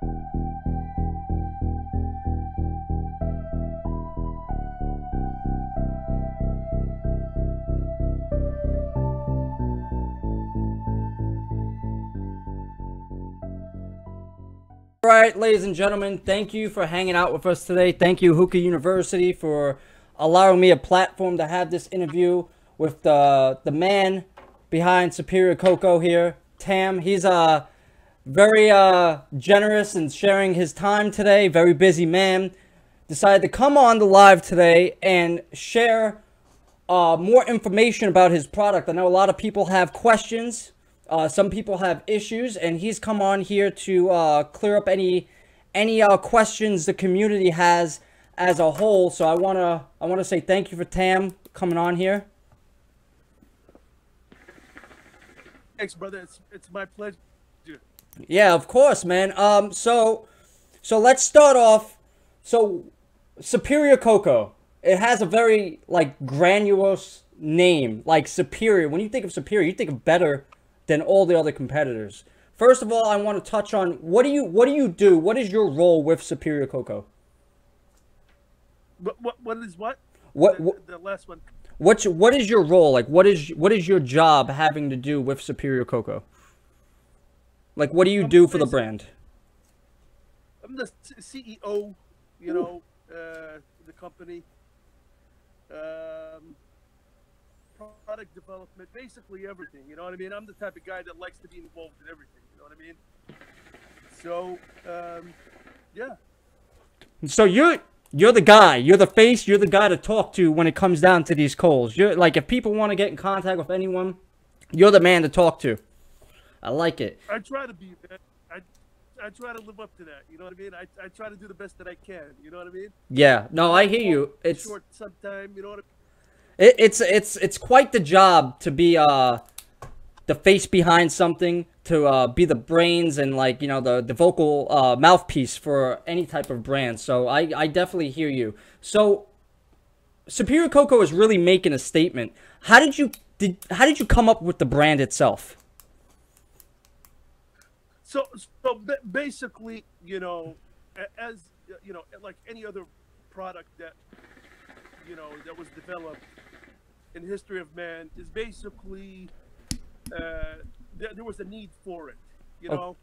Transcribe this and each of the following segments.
All right, ladies and gentlemen, thank you for hanging out with us today. Thank you, Hookah University, for allowing me a platform to have this interview with the man behind Superior CoCo here, Tam. He's very generous in sharing his time today. Very busy man. Decided to come on the live today and share more information about his product. I know a lot of people have questions. Some people have issues, and he's come on here to clear up any questions the community has as a whole. So I wanna say thank you for Tam coming on here. Thanks, brother. It's my pleasure. Yeah, of course, man. So let's start off. So Superior CoCo, it has a very like grandiose name, like Superior. When you think of Superior, you think of better than all the other competitors. First of all, I want to touch on what do you do? What is your role with Superior CoCo? What is what? The last one. What is your role? Like what is your job having to do with Superior CoCo? Like what do you do for the brand? I'm the CEO, you know, the company. Product development, basically everything, you know what I mean? I'm the type of guy that likes to be involved in everything, you know what I mean? So, yeah. So you're the guy, you're the face, you're the guy to talk to when it comes down to these calls. You're like, if people want to get in contact with anyone, you're the man to talk to. I like it. I try to be, man. I try to live up to that, you know what I mean? I try to do the best that I can, you know what I mean? Yeah, no, I hear you. It's short sometime, you know what I mean? It's quite the job to be the face behind something, to be the brains and like, you know, the vocal mouthpiece for any type of brand. So I definitely hear you. So Superior CoCo is really making a statement. How did you come up with the brand itself? So basically, you know, as you know, like any other product that, you know, that was developed in the history of man, is basically there was a need for it, you know.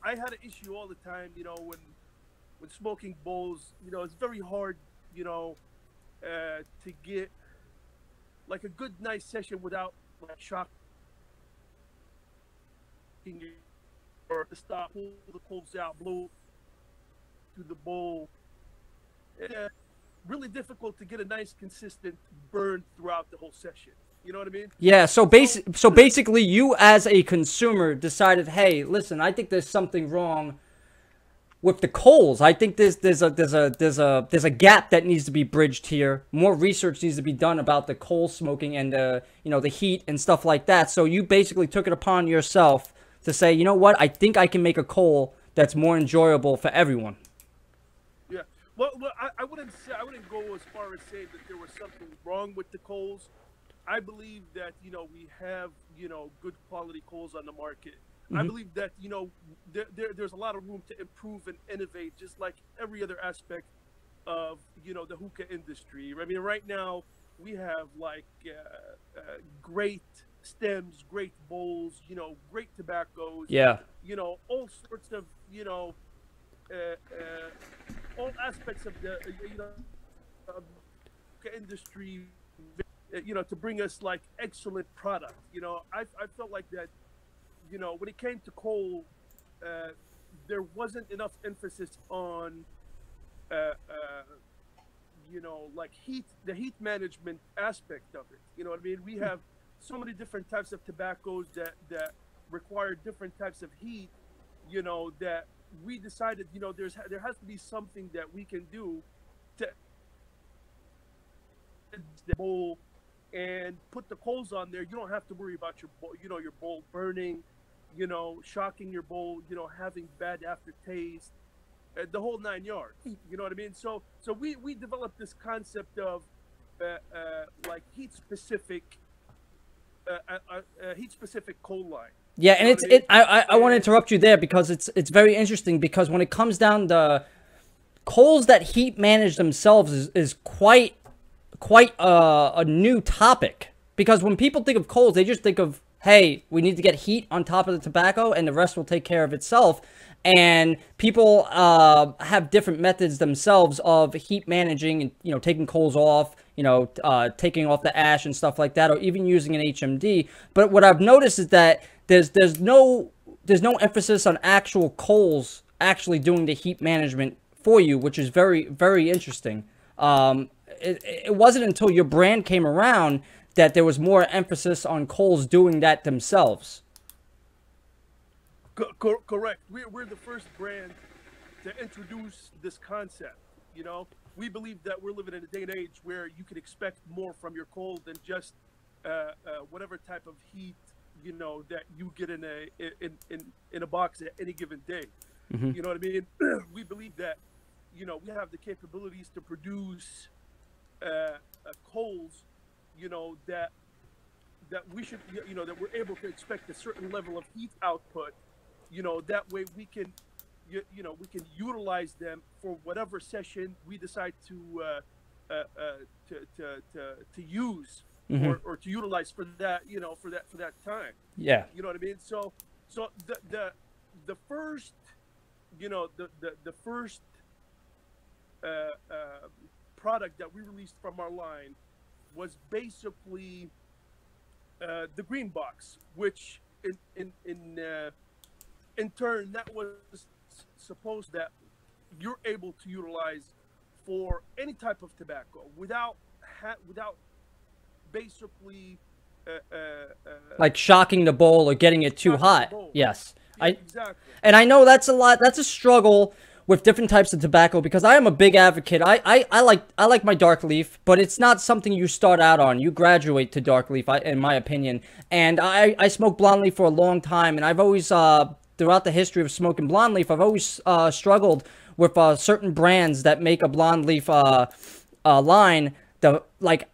I had an issue all the time, you know, when smoking bowls, you know, it's very hard, you know, to get like a good nice session without like shocking or to stop, pull the coals out, blow through the bowl. Really difficult to get a nice consistent burn throughout the whole session. You know what I mean? Yeah, so basically you as a consumer decided, hey, listen, I think there's something wrong with the coals. I think there's a gap that needs to be bridged here. More research needs to be done about the coal smoking and you know, the heat and stuff like that. So you basically took it upon yourself to say, you know what, I think I can make a coal that's more enjoyable for everyone. Yeah. Well, I wouldn't go as far as saying that there was something wrong with the coals. I believe that, you know, we have, you know, good quality coals on the market. I believe that, you know, there's a lot of room to improve and innovate, just like every other aspect of, you know, the hookah industry. I mean, right now we have like great stems, great bowls, you know, great tobaccos. Yeah. You know, all sorts of, you know, all aspects of the, you know, hookah industry, you know, to bring us like excellent product. You know, I felt like that, you know, when it came to coal, there wasn't enough emphasis on, you know, like the heat management aspect of it. You know what I mean? We have so many different types of tobaccos that require different types of heat, you know, that we decided, you know, there has to be something that we can do to the bowl and put the coals on there. You don't have to worry about your bowl, you know, your bowl burning, you know, shocking your bowl, you know, having bad aftertaste, the whole 9 yards. You know what I mean? So we developed this concept of like heat specific coal line. Yeah, You and know what I mean? I want to interrupt you there because it's very interesting because when it comes down to coals that heat manage themselves is quite a new topic, because when people think of coals, they just think of, hey, we need to get heat on top of the tobacco and the rest will take care of itself. And people have different methods themselves of heat managing, and taking coals off, taking off the ash and stuff like that, or even using an HMD. But what I've noticed is that there's no emphasis on actual coals actually doing the heat management for you, which is very, very interesting. It wasn't until your brand came around that there was more emphasis on coals doing that themselves. Correct. We're the first brand to introduce this concept. We believe that we're living in a day and age where you can expect more from your coal than just whatever type of heat that you get in a box at any given day. Mm-hmm. You know what I mean? We believe that we have the capabilities to produce coals, that we should, that we're able to expect a certain level of heat output. That way we can, we can utilize them for whatever session we decide to use, Mm-hmm. or to utilize for that, for that time. Yeah. You know what I mean? So the first, the first product that we released from our line was basically the green box, which in turn that was supposed that you're able to utilize for any type of tobacco without basically like shocking the bowl or getting it too hot. Yes. Yeah, exactly. And I know that's a struggle with different types of tobacco, because I am a big advocate. I like my dark leaf, but it's not something you start out on. You graduate to dark leaf, in my opinion. And I smoked blonde leaf for a long time, and I've always throughout the history of smoking blonde leaf, I've always struggled with certain brands that make a blonde leaf line, like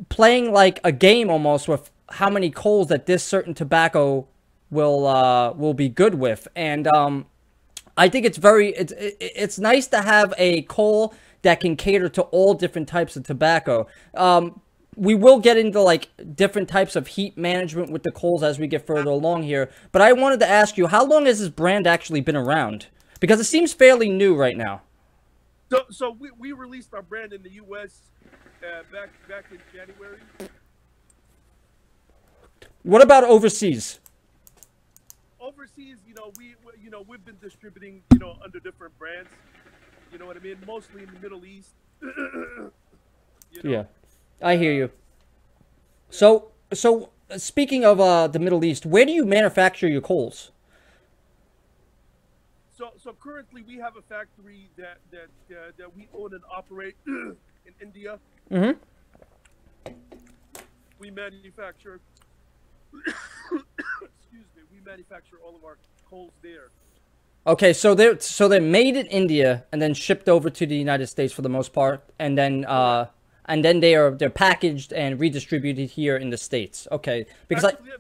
playing like a game almost with how many coals that this certain tobacco will be good with. And I think it's nice to have a coal that can cater to all different types of tobacco. We will get into like different types of heat management with the coals as we get further along here. But I wanted to ask you, how long has this brand actually been around? Because it seems fairly new right now. So we released our brand in the U.S. Back in January. What about overseas? Overseas, we've been distributing, under different brands. You know what I mean? Mostly in the Middle East. Yeah, I hear you. So speaking of the Middle East, where do you manufacture your coals? So currently we have a factory that we own and operate in India. Mm-hmm. We manufacture. Excuse me. We manufacture all of our coals there. Okay, so they're made in India and then shipped over to the United States for the most part, and then they're packaged and redistributed here in the States. Okay, because actually,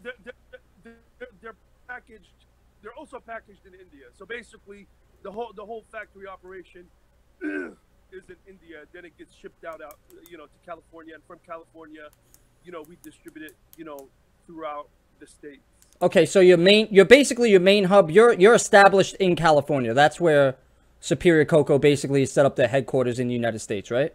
they're packaged. They're also packaged in India. So basically, the whole factory operation is in India. Then it gets shipped out to California, and from California, we distribute it, throughout the states. Okay, so you're basically your main hub. You're established in California. That's where Superior CoCo basically set up their headquarters in the United States, right?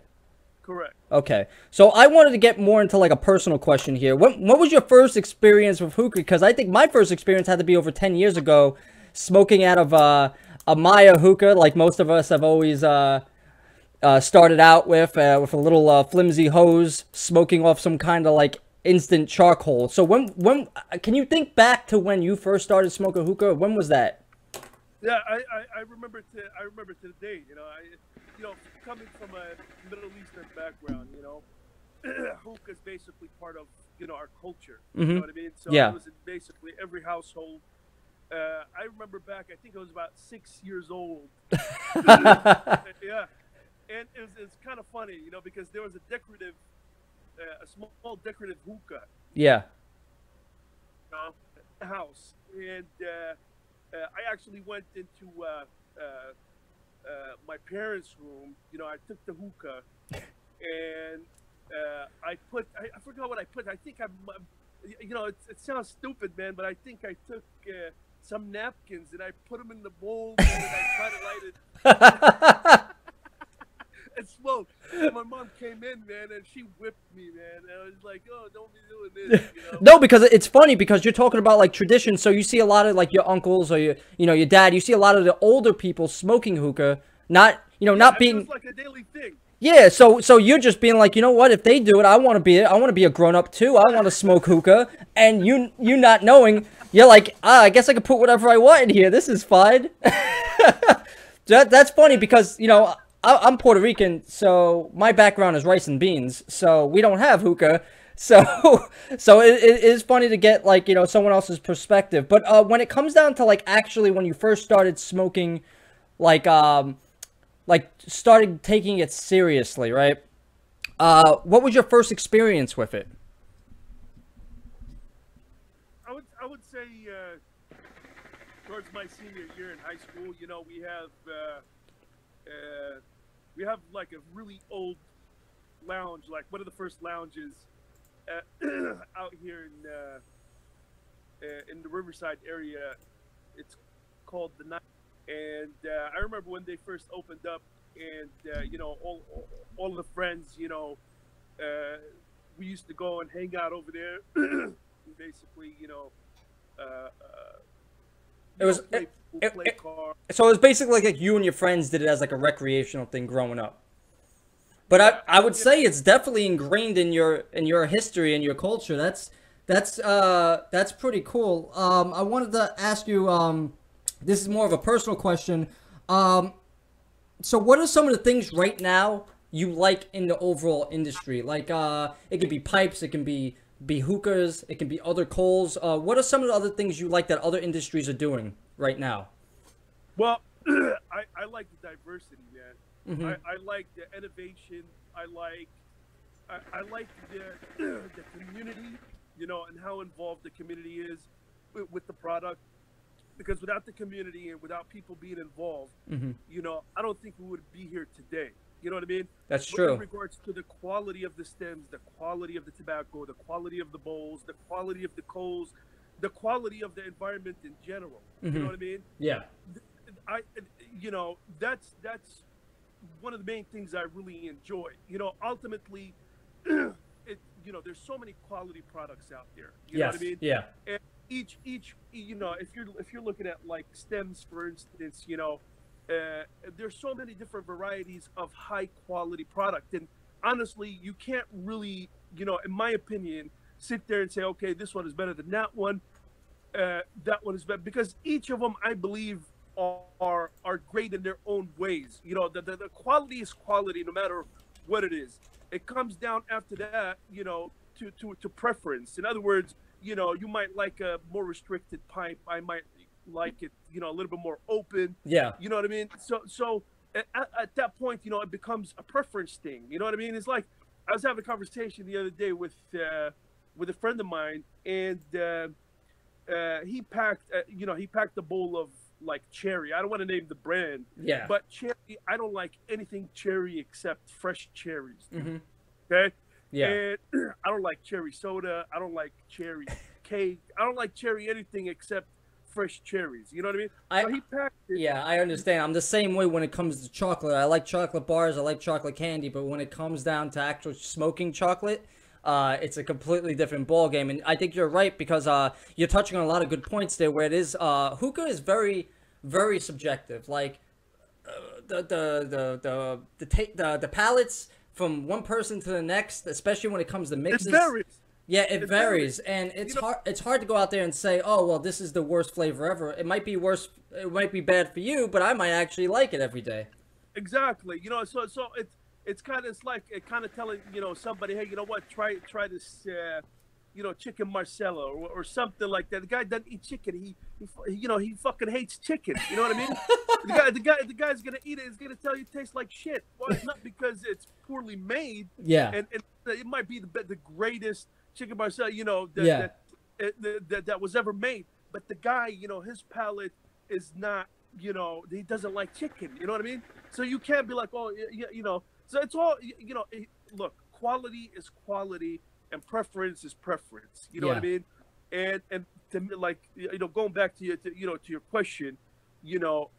Correct. Okay, so I wanted to get more into like a personal question here. What was your first experience with hookah? Because I think my first experience had to be over 10 years ago, smoking out of a Maya hookah, like most of us have always started out with a little flimsy hose, smoking off some kind of like instant charcoal. So when can you think back to when you first started smoking hookah? When was that? Yeah, I remember to the day. Coming from a Middle Eastern background, hookah is basically part of our culture. Mm-hmm. You know what I mean? So yeah. It was in basically every household. I remember back. I think I was about 6 years old. Yeah, and it's kind of funny, because there was a small decorative hookah. Yeah. house, and I actually went into my parents' room. You know, I took the hookah, and I forgot what I put. I think you know, it sounds stupid, man, but I think I took some napkins and I put them in the bowl and I tried to light it. And smoked. And my mom came in, man, and she whipped me, man. And I was like, "Oh, don't be doing this," you know? No, because it's funny because you're talking about like tradition. So you see a lot of like your uncles or your dad. You see a lot of the older people smoking hookah, not not being. It's like a daily thing. Yeah, so you're just being like, you know what? If they do it, I want to be a grown up too. I want to smoke hookah, and you not knowing, you're like, I guess I can put whatever I want in here. This is fine. That's funny because I'm Puerto Rican, so my background is rice and beans. So we don't have hookah. So it is funny to get like someone else's perspective. But when it comes down to like actually when you first started smoking, like started taking it seriously, right? What was your first experience with it? I would say towards my senior year in high school, we have like a really old lounge, like one of the first lounges out here in the Riverside area. It's called the Night. And I remember when they first opened up, and all of the friends, we used to go and hang out over there. Basically, play cards. So it was basically like you and your friends did it as like a recreational thing growing up. But I would say it's definitely ingrained in your history and your culture. That's pretty cool. I wanted to ask you. This is more of a personal question. So what are some of the things right now you like in the overall industry? Like, it can be pipes, it can be hookahs, it can be other coals. What are some of the other things you like that other industries are doing right now? Well, I like the diversity, man. Mm-hmm. I like the innovation. I like the community, and how involved the community is with the product. Because without the community and without people being involved, mm-hmm. I don't think we would be here today. You know what I mean? That's true. In regards to the quality of the stems, the quality of the tobacco, the quality of the bowls, the quality of the coals, the quality of the environment in general. Mm-hmm. You know what I mean? Yeah. That's one of the main things I really enjoy. Ultimately, there's so many quality products out there. You know what I mean? Yeah. And each if you're looking at like stems, for instance, there's so many different varieties of high quality product, and honestly you can't really, in my opinion, sit there and say, okay, this one is better than that one is better, because each of them, I believe, are great in their own ways. The quality is quality no matter what it is. It comes down after that, to preference. In other words, you might like a more restricted pipe. I might like it, a little bit more open. Yeah. You know what I mean? So at that point, it becomes a preference thing. You know what I mean? It's like I was having a conversation the other day with a friend of mine, and he packed a bowl of like cherry. I don't want to name the brand. Yeah. But cherry, I don't like anything cherry except fresh cherries. Mm-hmm. Okay. Yeah. And I don't like cherry soda. I don't like cherry cake. I don't like cherry anything except fresh cherries. You know what I mean? So he packed it. Yeah, I understand. I'm the same way when it comes to chocolate. I like chocolate bars. I like chocolate candy. But when it comes down to actual smoking chocolate, it's a completely different ballgame. And I think you're right, because you're touching on a lot of good points there, where it is hookah is very, very subjective. Like the palates from one person to the next, especially when it comes to mixes. It varies. Yeah, it varies, and it's hard. It's hard to go out there and say, "Oh, well, this is the worst flavor ever." It might be worse. It might be bad for you, but I might actually like it every day. Exactly. So it's kind of telling somebody, hey, you know what? Try this chicken Marcella or something like that. The guy doesn't eat chicken. He fucking hates chicken. You know what I mean? the guy's gonna eat it. Is gonna tell you it tastes like shit. Well, it's not because it's poorly made. Yeah. And it might be the greatest chicken Marcella. Yeah. that was ever made. But the guy, you know, his palate is not, you know, he doesn't like chicken. You know what I mean? So you can't be like, oh, you know. So it's all, you know. Look, quality is quality, and preference is preference. You know what I mean? And to me, like, you know, going back to your question, you know,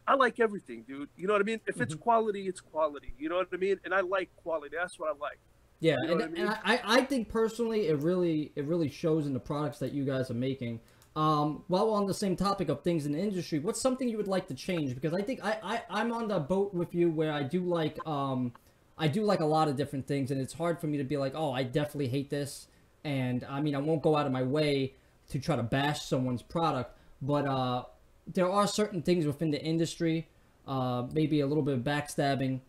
I like everything, dude. You know what I mean? If it's quality, it's quality. You know what I mean? And I like quality. That's what I like. Yeah, you know and I think personally it really shows in the products that you guys are making. While we're on the same topic of things in the industry, what's something you would like to change? Because I think I'm on the boat with you where I do like a lot of different things, and it's hard for me to be like, oh, I definitely hate this. And I mean, I won't go out of my way to try to bash someone's product, but there are certain things within the industry, maybe a little bit of backstabbing,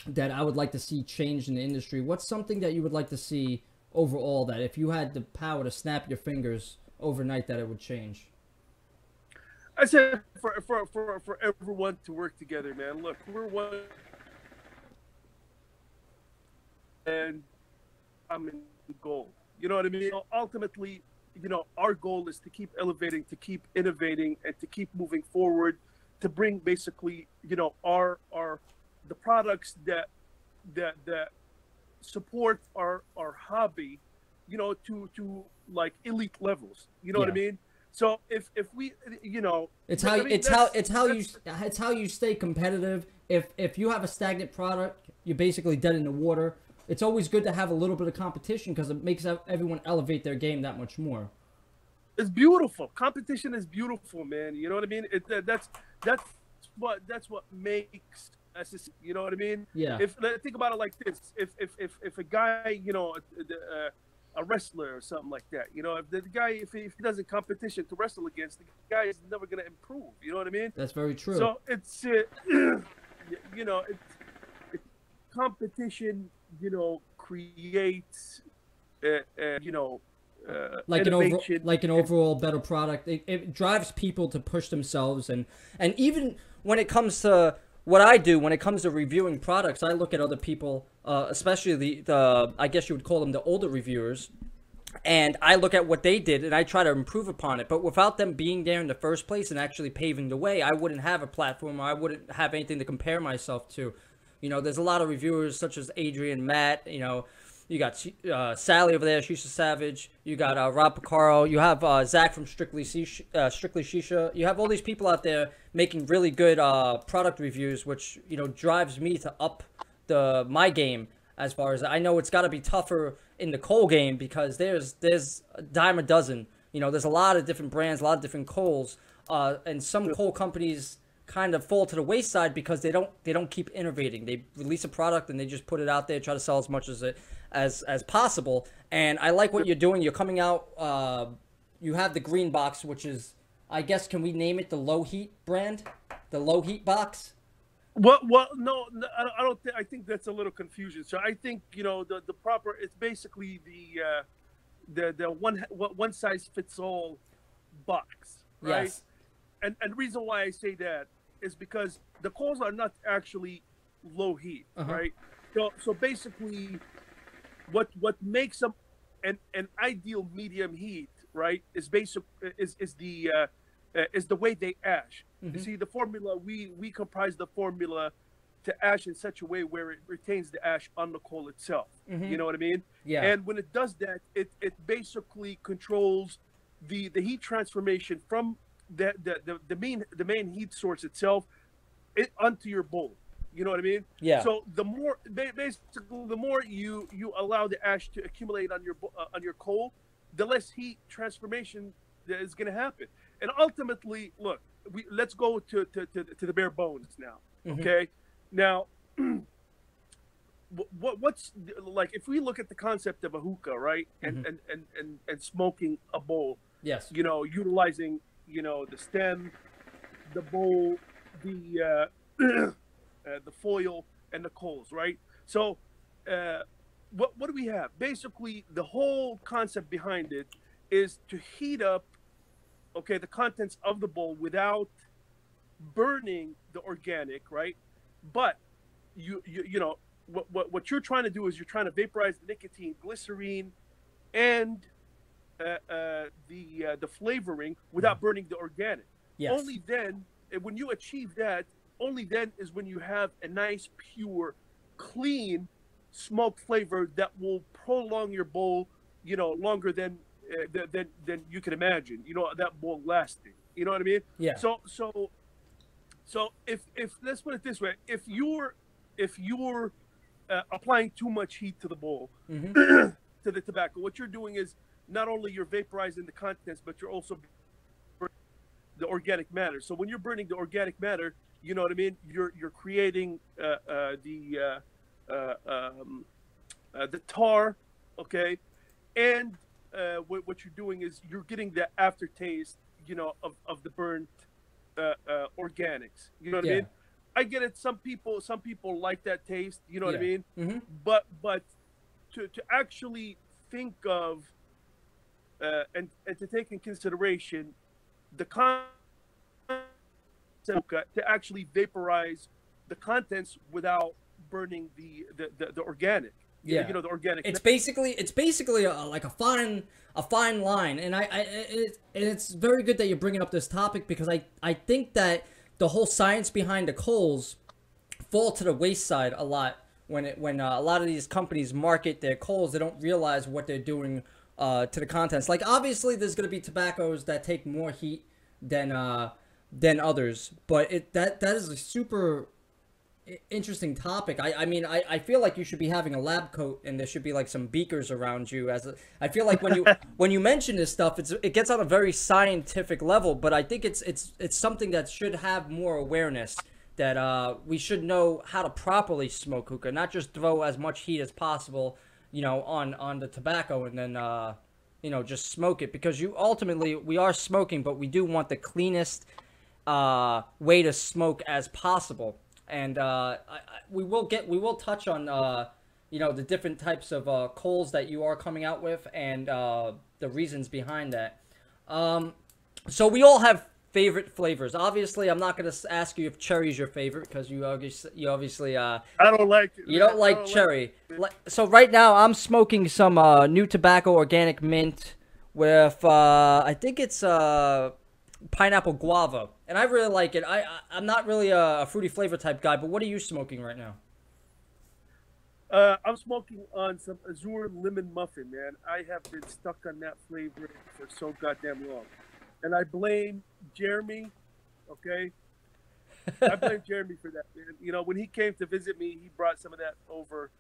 that I would like to see changed in the industry. What's something that you would like to see overall, that if you had the power to snap your fingers overnight, that it would change? I said for everyone to work together, man. Look, we're one, and I'm in goal. You know what I mean? Ultimately, you know, our goal is to keep elevating, to keep innovating, and to keep moving forward, to bring basically, you know, the products that support our hobby, you know, to like elite levels. You know what I mean? So if we, you know, it's how you stay competitive. If you have a stagnant product, you're basically dead in the water. It's always good to have a little bit of competition because it makes everyone elevate their game that much more. It's beautiful. Competition is beautiful, man. You know what I mean? That's what makes us. You know what I mean? Yeah. Think about it like this: if a guy, you know, a wrestler or something like that, you know, if the guy if he doesn't competition to wrestle against, the guy is never gonna improve. You know what I mean? That's very true. So it's you know, it's competition. You know, creates you know. Like an overall better product. It drives people to push themselves, and even when it comes to what I do, when it comes to reviewing products, I look at other people, especially the I guess you would call them the older reviewers, and I look at what they did and I try to improve upon it. But without them being there in the first place and actually paving the way, I wouldn't have a platform, or I wouldn't have anything to compare myself to. You know, there's a lot of reviewers such as Adrian, Matt, you know. You got Sally over there, Shisha Savage. You got Rob Picaro. You have Zach from Strictly Shisha. You have all these people out there making really good product reviews, which, you know, drives me to up my game. As far as I know, it's got to be tougher in the coal game because there's a dime a dozen. You know, there's a lot of different brands, a lot of different coals, and some coal companies kind of fall to the wayside because they don't keep innovating. They release a product and they just put it out there, try to sell as much as possible. And I like what you're doing. You're coming out. You have the green box, which is, I guess, can we name it the low heat brand, the low heat box? Well, no, I don't think. I think that's a little confusion. So I think, you know, the proper. It's basically the one size fits all box, right? Yes. And the reason why I say that is because the coals are not actually low heat, right? So basically, what makes them an ideal medium heat, right, is the way they ash. You see, the formula we comprise the formula to ash in such a way where it retains the ash on the coal itself. You know what I mean? Yeah. And when it does that, it basically controls the heat transformation from the main heat source itself onto your bowl. You know what I mean? Yeah. So the more basically the more you allow the ash to accumulate on your coal, the less heat transformation that is going to happen. And ultimately, look, let's go to the bare bones now. Okay. Now, what's like if we look at the concept of a hookah, right? And smoking a bowl. Yes. You know, utilizing, you know, the stem, the bowl, the foil, and the coals, right? So, what do we have? Basically, the whole concept behind it is to heat up, okay, the contents of the bowl without burning the organic, right? But you know what you're trying to do is you're trying to vaporize the nicotine, glycerine, and the flavoring without burning the organic. Yes. Only then, when you achieve that, only then is when you have a nice, pure, clean smoke flavor that will prolong your bowl, longer than you can imagine. That bowl lasting. You know what I mean? Yeah. So if let's put it this way, if you're applying too much heat to the bowl, to the tobacco, what you're doing is not only you're vaporizing the contents, but you're also burning the organic matter. So when you're burning the organic matter, you know what I mean? You're creating the tar, okay, and what you're doing is you're getting the aftertaste, of the burnt organics. You know what I mean? I get it. Some people like that taste. You know what I mean? Mm-hmm. But to actually think of and to take in consideration the to actually vaporize the contents without burning the organic. Yeah, the organic. It's basically like a fine line, and it's very good that you're bringing up this topic, because I think that the whole science behind the coals fall to the wayside a lot when a lot of these companies market their coals. They don't realize what they're doing to the contents. Like, obviously there's going to be tobaccos that take more heat than others, but that is a super interesting topic. I mean, I feel like you should be having a lab coat, and there should be like some beakers around you. I feel like when you mention this stuff, it gets on a very scientific level, but I think it's something that should have more awareness, that we should know how to properly smoke hookah, not just throw as much heat as possible, on the tobacco, and then just smoke it, because we are smoking, but we do want the cleanest way to smoke as possible. And we will touch on the different types of coals that you are coming out with, and the reasons behind that. So we all have favorite flavors. Obviously, I'm not going to ask you if cherry's your favorite, because you obviously I don't like it. You don't like cherry. So right now I'm smoking some new tobacco organic mint with I think it's pineapple guava, and I really like it. I'm not really a fruity flavor type guy, but what are you smoking right now? I'm smoking on some Azure lemon muffin, man. I have been stuck on that flavor for so goddamn long, and I blame Jeremy. Okay, I blame Jeremy for that, man. When he came to visit me, he brought some of that over,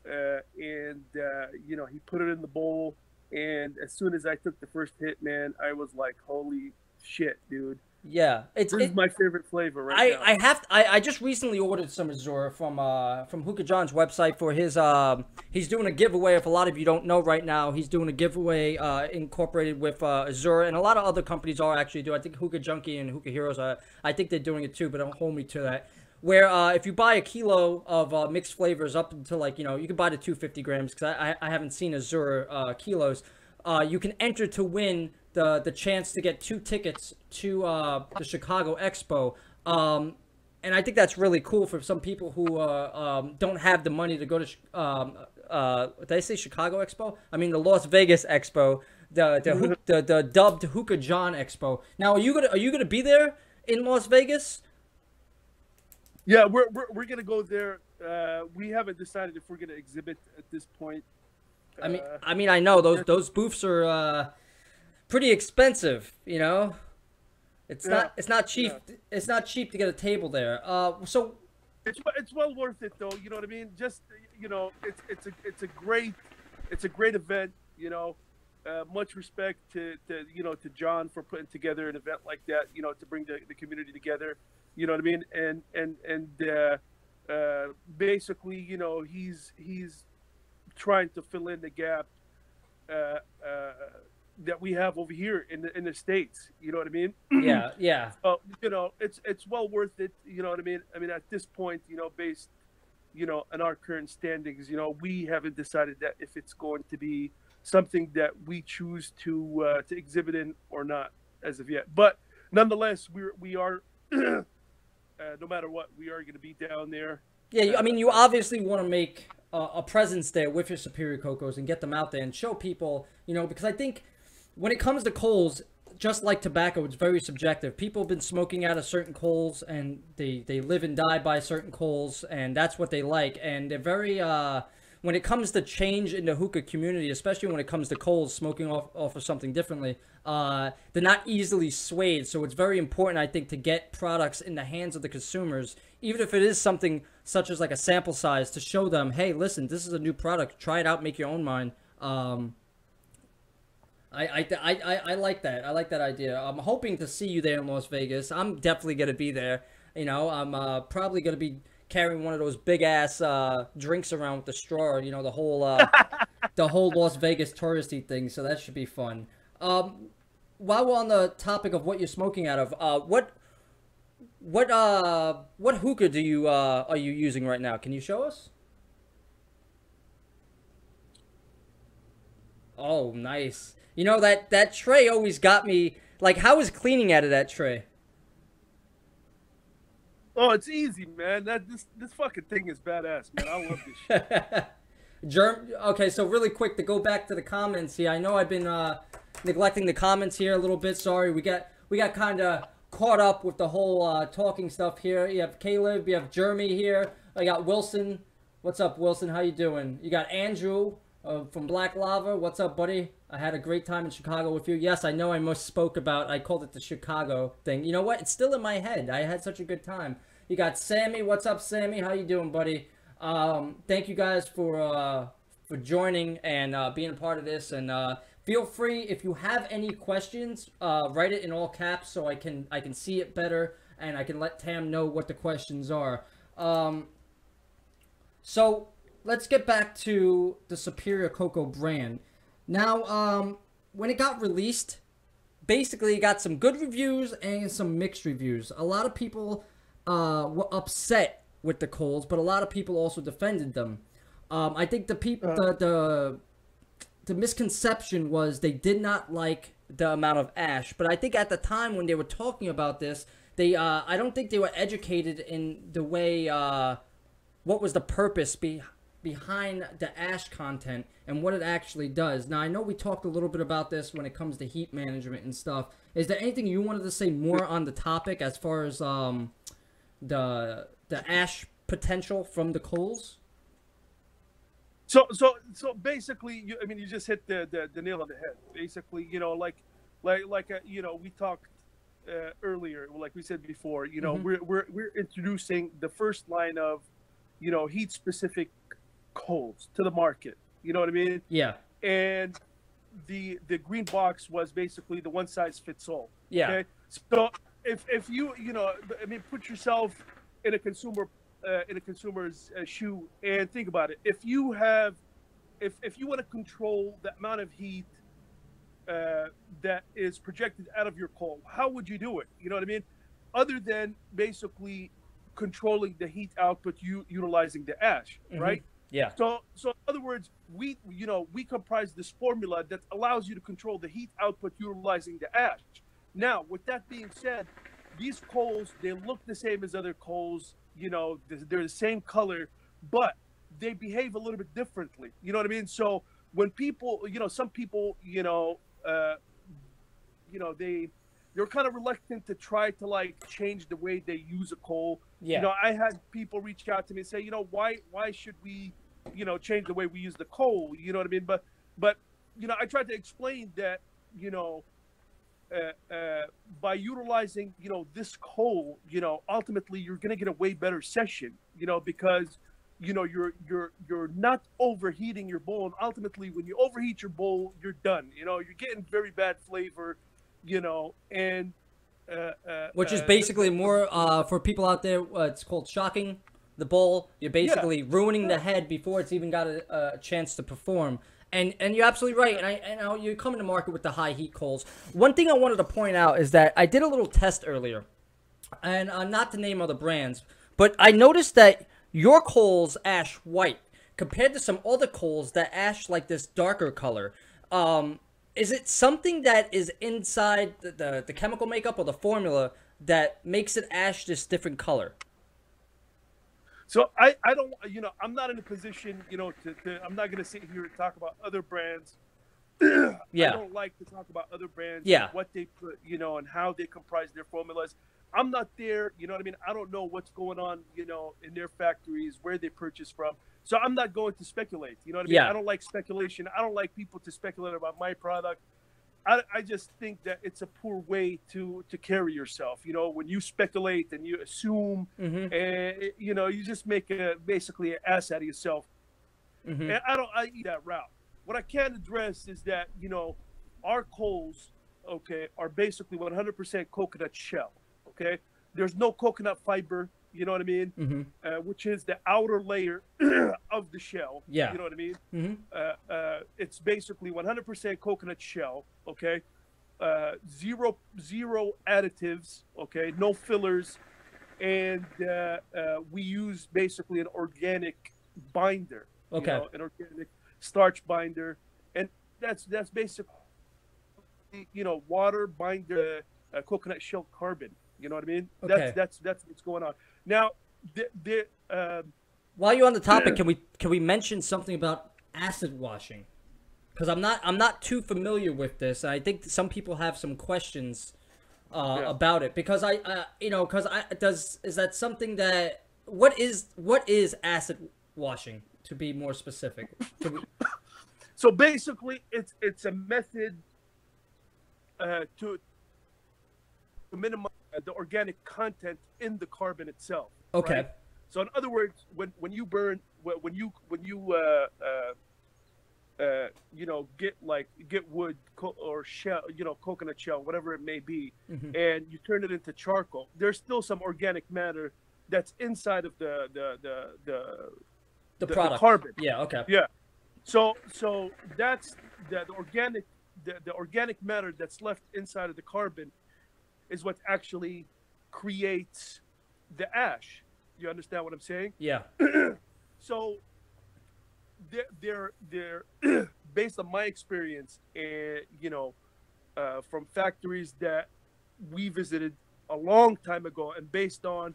and he put it in the bowl, and as soon as I took the first hit, man, I was like, holy shit, dude. Yeah, it's my favorite flavor right now. I just recently ordered some Azure from Hookah John's website for his he's doing a giveaway. If a lot of you don't know right now, he's doing a giveaway incorporated with Azure, and a lot of other companies are actually doing. I think Hookah Junkie and Hookah Heroes I think they're doing it too, but don't hold me to that. Where if you buy a kilo of mixed flavors up until you can buy the 250 grams, because I haven't seen Azure kilos, you can enter to win the chance to get 2 tickets to the Chicago Expo, and I think that's really cool for some people who don't have the money to go to did I say Chicago Expo? I mean the Las Vegas Expo, the dubbed Hookah John Expo. Now, are you gonna be there in Las Vegas? Yeah, we're gonna go there. We haven't decided if we're gonna exhibit at this point. I mean I know those booths are pretty expensive, It's not cheap. Yeah. It's not cheap to get a table there. So it's well worth it, though. You know what I mean? Just it's a great event. Much respect to John for putting together an event like that. To bring the community together. You know what I mean? And basically, he's trying to fill in the gap that we have over here in the States. You know what I mean? Yeah. It's well worth it. You know what I mean? I mean, at this point, based, on our current standings, we haven't decided that if it's going to be something that we choose to exhibit in or not as of yet. But nonetheless, we are no matter what, we are going to be down there. Yeah, I mean, you obviously want to make a presence there with your Superior CoCos and get them out there and show people, because I think when it comes to coals, just like tobacco, it's very subjective. People have been smoking out of certain coals, and they live and die by certain coals, and that's what they like. And they're very when it comes to change in the hookah community, especially when it comes to coals, smoking off of something differently, they're not easily swayed. So it's very important, I think, to get products in the hands of the consumers, even if it is something such as like a sample size, to show them, hey, listen, this is a new product. Try it out, make your own mind. I like that. I like that idea. I'm hoping to see you there in Las Vegas. I'm definitely gonna be there. You know, I'm probably gonna be carrying one of those big ass drinks around with the straw. You know, the whole Las Vegas touristy thing. So that should be fun. While we're on the topic of what you're smoking out of, what hookah do you are you using right now? Can you show us? Oh, nice. You know, that tray always got me. Like, how is cleaning out of that tray? Oh, it's easy, man. This fucking thing is badass, man. I love this shit. Okay, so really quick to go back to the comments here. I know I've been neglecting the comments here a little bit. Sorry, we got kind of caught up with the whole talking stuff here. You have Caleb, you have Jeremy here. I got Wilson. What's up, Wilson? How you doing? You got Andrew from Black Lava. What's up, buddy? I had a great time in Chicago with you. Yes, I know I misspoke about, I called it the Chicago thing. You know what? It's still in my head. I had such a good time. You got Sammy. What's up, Sammy? How you doing, buddy? Thank you guys for joining and being a part of this. And feel free, if you have any questions, write it in all caps so I can see it better and I can let Tam know what the questions are. So let's get back to the Superior CoCo brand. Now, when it got released, basically it got some good reviews and some mixed reviews. A lot of people were upset with the coals, but a lot of people also defended them. I think the misconception was they did not like the amount of ash, but I think at the time when they were talking about this, they I don't think they were educated in the way what was the purpose behind the ash content and what it actually does. Now, I know we talked a little bit about this when it comes to heat management and stuff. Is there anything you wanted to say more on the topic as far as the ash potential from the coals? So basically, you just hit the nail on the head. Basically, like we talked earlier, like we said before, we're introducing the first line of heat specific coals to the market. You know what I mean? Yeah. And the green box was basically the one size fits all. Yeah. Okay. So if you put yourself in a consumer's shoe and think about it. If you want to control the amount of heat that is projected out of your coal, how would you do it? You know what I mean? Other than basically controlling the heat output, utilizing the ash, right? Yeah. So in other words, we comprise this formula that allows you to control the heat output utilizing the ash. Now, with that being said, these coals, they look the same as other coals. They're the same color, but they behave a little bit differently. You know what I mean? So when people, some people, they're kind of reluctant to try to like change the way they use a coal. Yeah. I had people reach out to me and say, why should we, change the way we use the coal? You know what I mean? But I tried to explain that, by utilizing, this coal, ultimately you're going to get a way better session, because, you're not overheating your bowl. And ultimately when you overheat your bowl, you're done. You're getting very bad flavor, and which is basically more for people out there. It's called shocking the bowl. You're basically ruining the head before it's even got a chance to perform. And you're absolutely right. And you're coming to market with the high heat coals. One thing I wanted to point out is that I did a little test earlier, and not to name other brands, but I noticed that your coals ash white compared to some other coals that ash like this darker color. Is it something that is inside the chemical makeup or the formula that makes it ash this different color? So I don't, I'm not in a position, I'm not going to sit here and talk about other brands, Yeah. I don't like to talk about other brands, Yeah. and what they put, and how they comprise their formulas. I'm not there, you know what I mean? I don't know what's going on, in their factories, where they purchase from. So I'm not going to speculate, you know what I mean? Yeah. I don't like speculation. I don't like people to speculate about my product. I just think that it's a poor way to carry yourself. When you speculate and you assume, and you just make basically an ass out of yourself. And I eat that route. What I can address is that our coals, okay, are basically 100% coconut shell. Okay, there's no coconut fiber. You know what I mean? Which is the outer layer of the shell. Yeah. You know what I mean? It's basically 100% coconut shell. Okay, zero additives. Okay, no fillers, and we use basically an organic binder. Okay. An organic starch binder, and that's basically water binder, coconut shell carbon. You know what I mean? Okay. That's what's going on. Now, while you're on the topic, can we mention something about acid washing? Because I'm not too familiar with this. I think some people have some questions about it. Because is that something that what is acid washing, to be more specific? So basically, it's a method to minimize the organic content in the carbon itself. Okay. Right? So in other words, when you burn, when you get wood or shell, coconut shell, whatever it may be, and you turn it into charcoal, there's still some organic matter that's inside of the product. The carbon. Yeah. Okay. Yeah. So that's the organic matter that's left inside of the carbon is what actually creates the ash. You understand what I'm saying? Yeah. So they're based on my experience, from factories that we visited a long time ago, and based on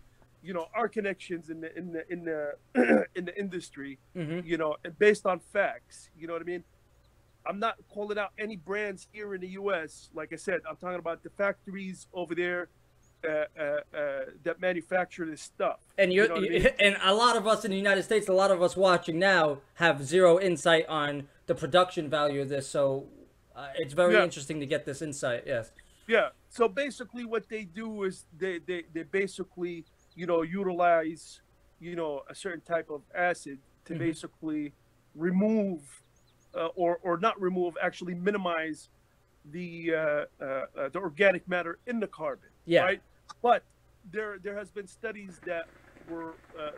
our connections in the industry, and based on facts, you know what I mean? I'm not calling out any brands here in the U.S. Like I said, I'm talking about the factories over there that manufacture this stuff. And and a lot of us in the United States, a lot of us watching now, have zero insight on the production value of this. So it's very interesting to get this insight. Yes. Yeah. So basically, what they do is they basically utilize a certain type of acid to basically remove. Or not remove, actually minimize the organic matter in the carbon. Yeah. Right. But there has been studies that were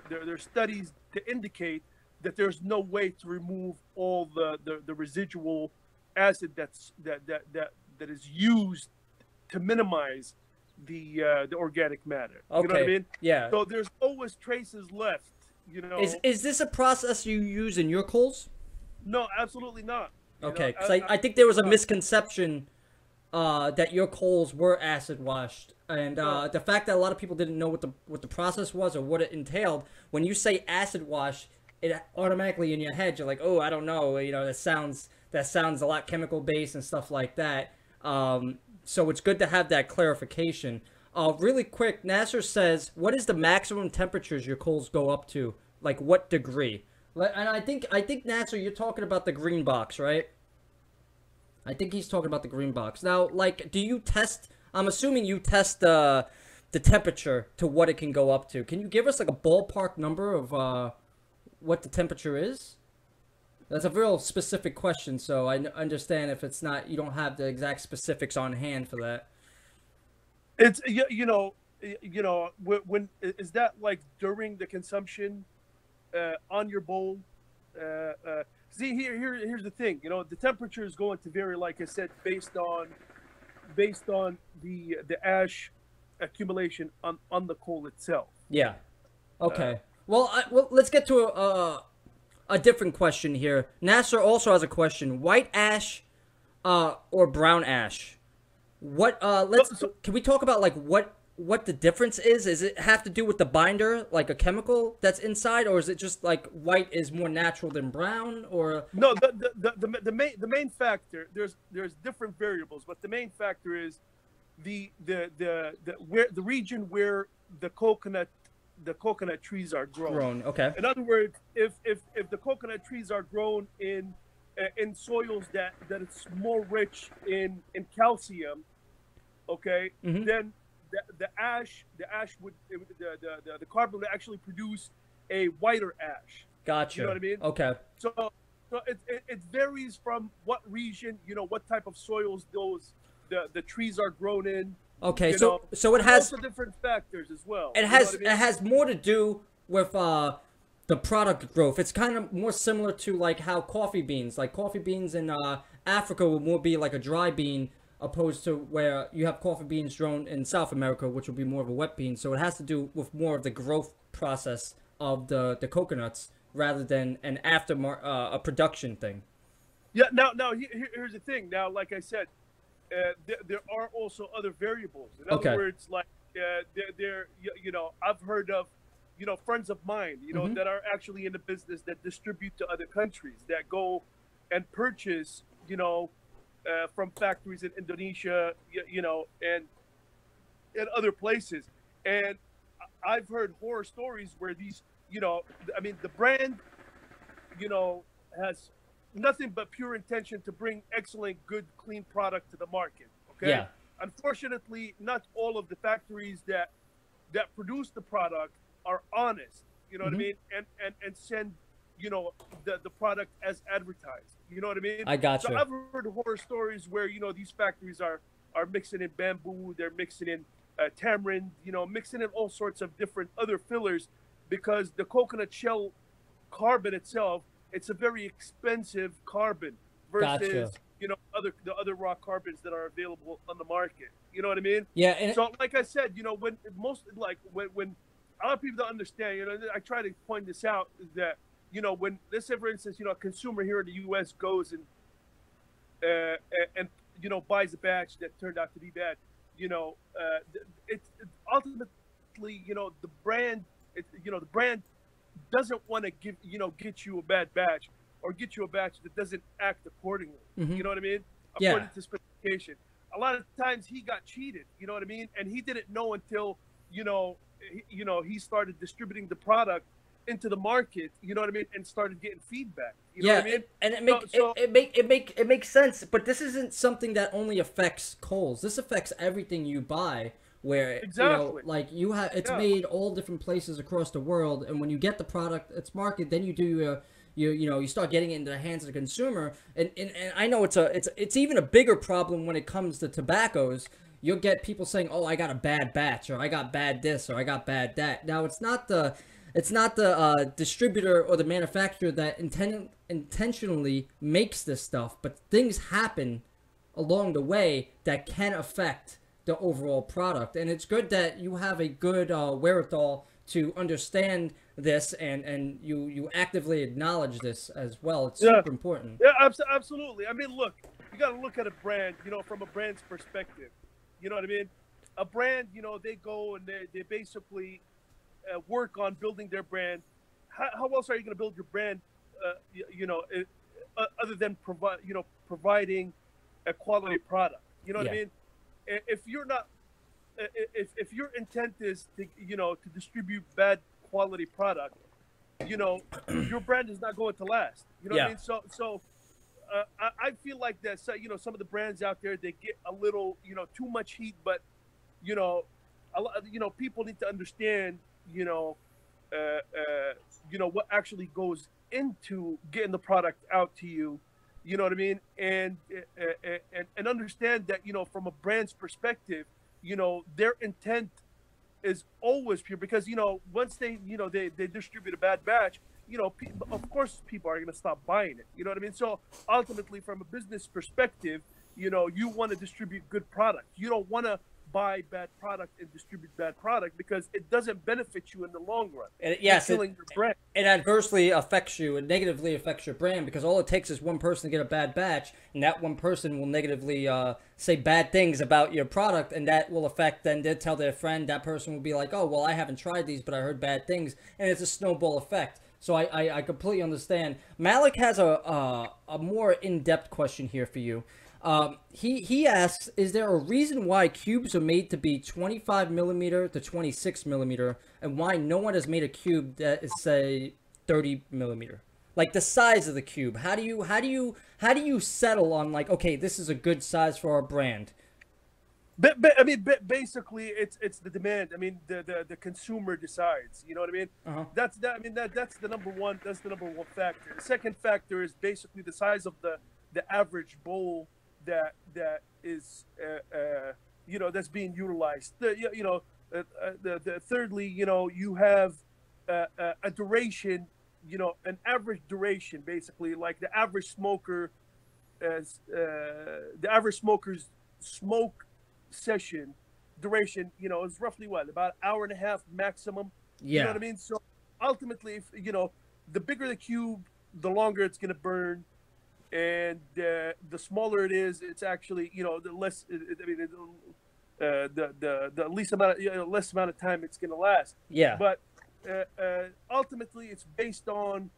there's studies to indicate that there's no way to remove all the residual acid that is used to minimize the organic matter. Okay. You know what I mean? Yeah. So there's always traces left. Is this a process you use in your coals? No, absolutely not. Okay, because I think there was a misconception that your coals were acid washed, and the fact that a lot of people didn't know what the process was or what it entailed. When you say acid wash, it automatically in your head you're like, oh, I don't know, that sounds a lot chemical based and stuff like that. So it's good to have that clarification. Really quick, Nasser says, what is the maximum temperatures your coals go up to? Like what degree? And I think Nasser, you're talking about the green box, right? I think he's talking about the green box. Now, like, do you test? I'm assuming you test the temperature to what it can go up to. Can you give us like a ballpark number of what the temperature is? That's a real specific question, so I understand if it's not, you don't have the exact specifics on hand for that. It's when is that like during the consumption? On your bowl. See, here's the thing. The temperature is going to vary, like I said, based on the ash accumulation on the coal itself. Yeah. Okay. Well, let's get to a different question here. Nasser also has a question: white ash, or brown ash? What? Can we talk about like what what the difference is? Is it have to do with the binder, like a chemical that's inside, or is it just like white is more natural than brown, or? No, the main factor, there's different variables, but the main factor is the region where the coconut trees are grown. Okay. In other words, if the coconut trees are grown in soils that it's more rich in calcium, okay, then the ash would the carbon would actually produce a whiter ash. Gotcha. You know what I mean? Okay. So it varies from what region, what type of soils the trees are grown in. Okay, so it has also different factors as well. It has more to do with the product growth. It's kind of more similar to like how coffee beans in Africa would more be like a dry bean, opposed to where you have coffee beans grown in South America, which will be more of a wet bean. So it has to do with more of the growth process of the coconuts rather than an a production thing. Yeah. Now here's the thing. Now, like I said, there are also other variables. In other words, like I've heard of friends of mine that are actually in the business that distribute to other countries, that go and purchase from factories in Indonesia, and other places. And I've heard horror stories where these, the brand, has nothing but pure intention to bring excellent, good, clean product to the market. Okay. Yeah. Unfortunately, not all of the factories that produce the product are honest. You know what I mean? And send the product as advertised. You know what I mean? I got you. So I've heard horror stories where these factories are mixing in bamboo, they're mixing in tamarind, mixing in all sorts of different other fillers, because the coconut shell carbon itself, it's a very expensive carbon versus the other raw carbons that are available on the market. You know what I mean? Yeah. And so like I said, when a lot of people don't understand, I try to point this out, that when, let's say for instance, a consumer here in the U.S. goes and buys a batch that turned out to be bad, it's ultimately the brand, the brand doesn't want to get you a bad batch, or get you a batch that doesn't act accordingly. You know what I mean? According to specification. A lot of times he got cheated. You know what I mean? And he didn't know until he started distributing the product into the market. You know what I mean? And started getting feedback. You know what I mean? And it makes sense. But this isn't something that only affects Kohl's. This affects everything you buy. Where it's made all different places across the world, and when you get the product, it's marketed, then you do you start getting it into the hands of the consumer, and I know it's even a bigger problem when it comes to tobaccos. You'll get people saying, "Oh, I got a bad batch," or "I got bad this," or "I got bad that." Now it's not the distributor or the manufacturer that intentionally makes this stuff, but things happen along the way that can affect the overall product. And it's good that you have a good wherewithal to understand this, and you actively acknowledge this as well. It's super important. Yeah, absolutely. I mean, look, you got to look at a brand, from a brand's perspective. You know what I mean? A brand, they go and they basically work on building their brand. How else are you going to build your brand, other than providing a quality product? You know what I mean? If you're not, if your intent is to distribute bad quality product, your brand is not going to last. You know what I mean? So I feel like that. Some of the brands out there, they get a little too much heat, but people need to understand what actually goes into getting the product out to you. You know what I mean? And understand that, from a brand's perspective, their intent is always pure, because, once they distribute a bad batch, of course people are going to stop buying it. You know what I mean? So ultimately, from a business perspective, you want to distribute good product. You don't want to buy bad product and distribute bad product because it doesn't benefit you in the long run. Yes, killing your brand. It adversely affects you. It negatively affects your brand because all it takes is one person to get a bad batch, and that one person will negatively say bad things about your product, and that will affect. Then they'll tell their friend. That person will be like, "Oh, well, I haven't tried these, but I heard bad things," and it's a snowball effect. So I completely understand. Malik has a more in-depth question here for you. He asks, is there a reason why cubes are made to be 25 millimeter to 26 millimeter, and why no one has made a cube that is, say, 30 millimeter? Like the size of the cube. How do you settle on, like, okay, this is a good size for our brand? I mean, basically, it's the demand. I mean, the consumer decides. You know what I mean? That's the number one. That's the number one factor. The second factor is basically the size of the average bowl that is that's being utilized. Thirdly, you have a duration. An average duration, basically, like the average smoker, the average smoker's smoke session duration, is roughly what, about an hour and a half maximum. Yeah. You know what I mean? So ultimately, if the bigger the cube, the longer it's going to burn, and the smaller it is, it's actually the less. The least amount of, less amount of time it's going to last. Yeah. But ultimately, it's based on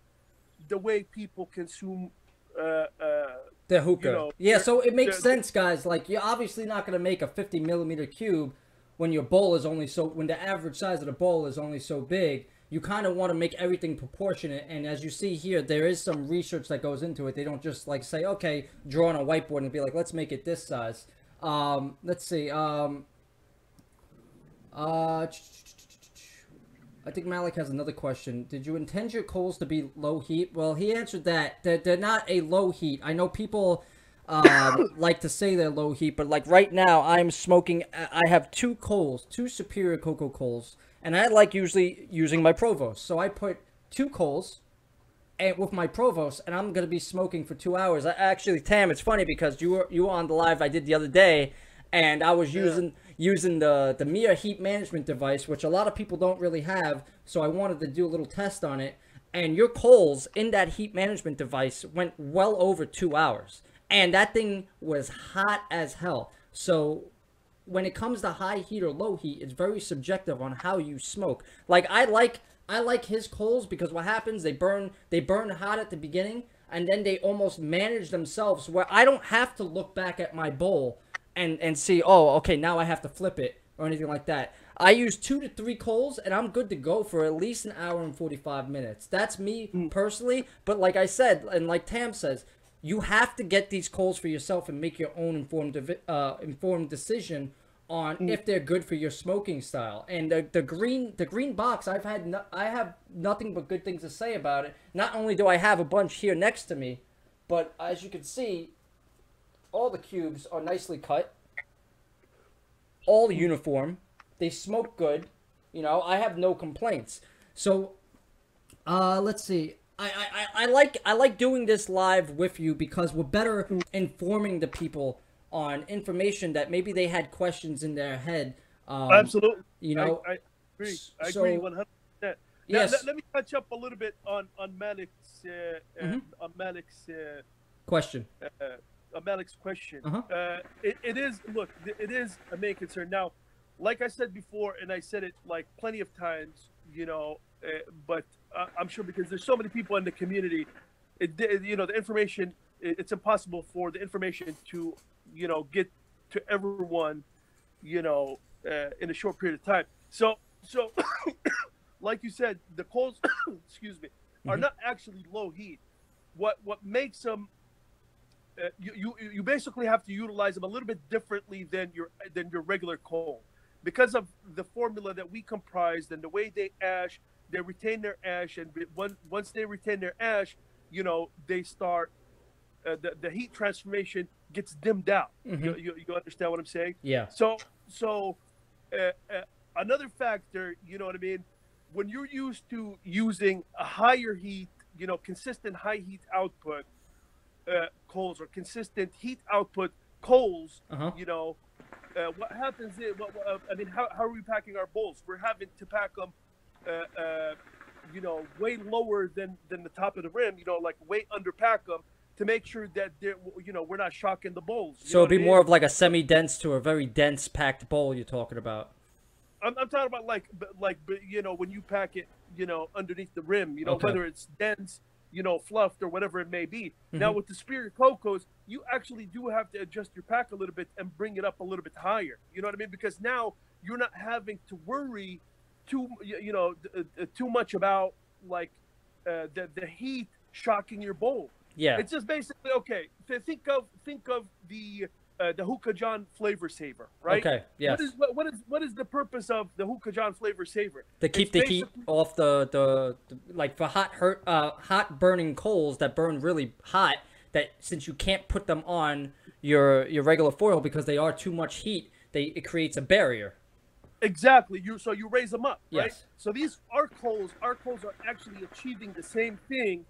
the way people consume the hookah. So it makes sense, guys. Like, you're obviously not going to make a 50 millimeter cube when your bowl is only when the average size of the bowl is only so big. You kind of want to make everything proportionate, and as you see here, there is some research that goes into it. They don't just like say, okay, draw on a whiteboard and be like, let's make it this size. Let's see. I think Malik has another question. Did you intend your coals to be low heat? Well, he answered that. They're not a low heat. I know people like to say they're low heat, but like right now I'm smoking. I have two coals, two Superior CoCo coals, and I like usually using my Provost. So I put two coals and with my Provost, and I'm going to be smoking for 2 hours. Actually, Tam, it's funny because you were on the live I did the other day, and I was using the Mia heat management device, which a lot of people don't really have, so I wanted to do a little test on it. And your coals in that heat management device went well over 2 hours, and that thing was hot as hell. So when it comes to high heat or low heat, it's very subjective on how you smoke. Like I like his coals because what happens, they burn hot at the beginning, and then they almost manage themselves where I don't have to look back at my bowl and see, oh, okay, now I have to flip it or anything like that. I use 2 to 3 coals, and I'm good to go for at least an hour and 45 minutes. That's me personally, but like I said, and like Tam says, you have to get these coals for yourself and make your own informed decision on if they're good for your smoking style. And the green box, I have nothing but good things to say about it. Not only do I have a bunch here next to me, but as you can see, all the cubes are nicely cut, all uniform. They smoke good. I have no complaints. So, let's see. I like doing this live with you because we're better informing the people on information that maybe they had questions in their head. Absolutely. I agree. I agree 100%. Yes. Let me touch up a little bit on Malik's question. Malik's question. It is a main concern. Now, like I said before, and I said it like plenty of times, but I'm sure because there's so many people in the community, the information, it's impossible for the information to, get to everyone, in a short period of time. So like you said, the coals, excuse me, are not actually low heat. What makes them, you basically have to utilize them a little bit differently than your regular coal, because of the formula that we comprised and the way they ash. They retain their ash, and once they retain their ash, they start the heat transformation gets dimmed out. You understand what I'm saying? Yeah. So another factor, you know what I mean? When you're used to using a higher heat, consistent high heat output coals or consistent heat output coals, what happens is, I mean, how are we packing our bowls? We're having to pack them, way lower than the top of the rim. Like way under pack them to make sure that we're not shocking the bowls. So it'd be more of like a semi-dense to a very dense packed bowl you're talking about. I'm talking about like when you pack it, underneath the rim, Okay. whether it's dense, fluffed or whatever it may be. Mm-hmm. Now with the Superior CoCos, you actually do have to adjust your pack a little bit and bring it up a little bit higher. You know what I mean? Because now you're not having to worry too much about like the heat shocking your bowl. Yeah. It's just basically okay. Think of the Hookah John Flavor Saver, right? Okay. Yes. What is the purpose of the Hookah John Flavor Saver? To keep the heat off the like for hot burning coals that burn really hot. That since you can't put them on your regular foil because they are too much heat, it creates a barrier. Exactly. So you raise them up, right? Yes. So these our coals are actually achieving the same thing.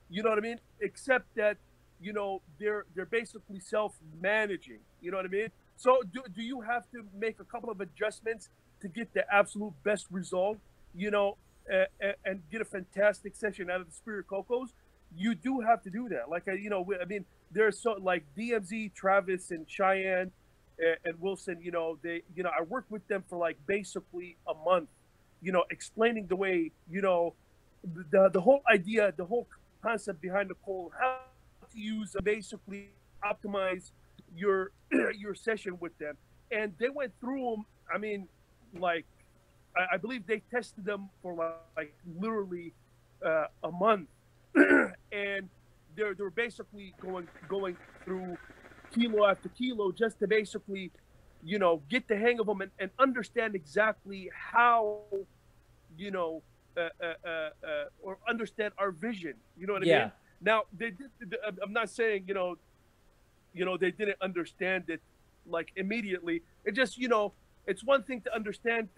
You know what I mean? Except that they're basically self-managing. You know what I mean? So do you have to make a couple of adjustments to get the absolute best result? And get a fantastic session out of the Superior CoCos? You do have to do that. Like I mean, there's so like DMZ, Travis, and Cheyenne, and Wilson. They I worked with them for like basically a month. Explaining the way the whole idea, the whole concept behind the coal, how to use basically optimize your session with them, and they went through them. I mean, like I believe they tested them for like literally a month, and they're basically going through kilo after kilo just to basically get the hang of them and understand exactly how or understand our vision. You know what I mean? Now they did. I'm not saying they didn't understand it like immediately. It just it's one thing to understand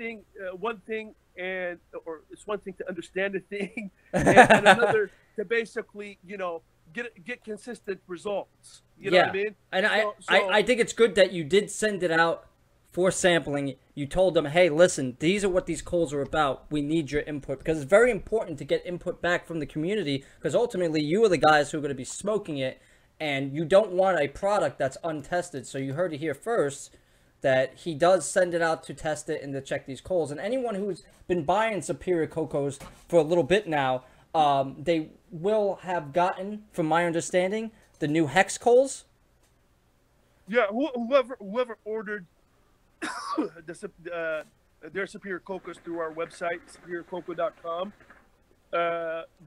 one thing, or it's one thing to understand a thing, and another to basically get consistent results. You know what I mean? And I think it's good that you did send it out for sampling. You told them, hey, listen, these are what these coals are about. We need your input, because it's very important to get input back from the community, because ultimately you are the guys who are going to be smoking it, and you don't want a product that's untested. So you heard it here first that he does send it out to test it and to check these coals. And anyone who's been buying Superior CoCos for a little bit now, they will have gotten, from my understanding, the new hex coals. Yeah, whoever ordered their Superior CoCos through our website, superiorcoco.com,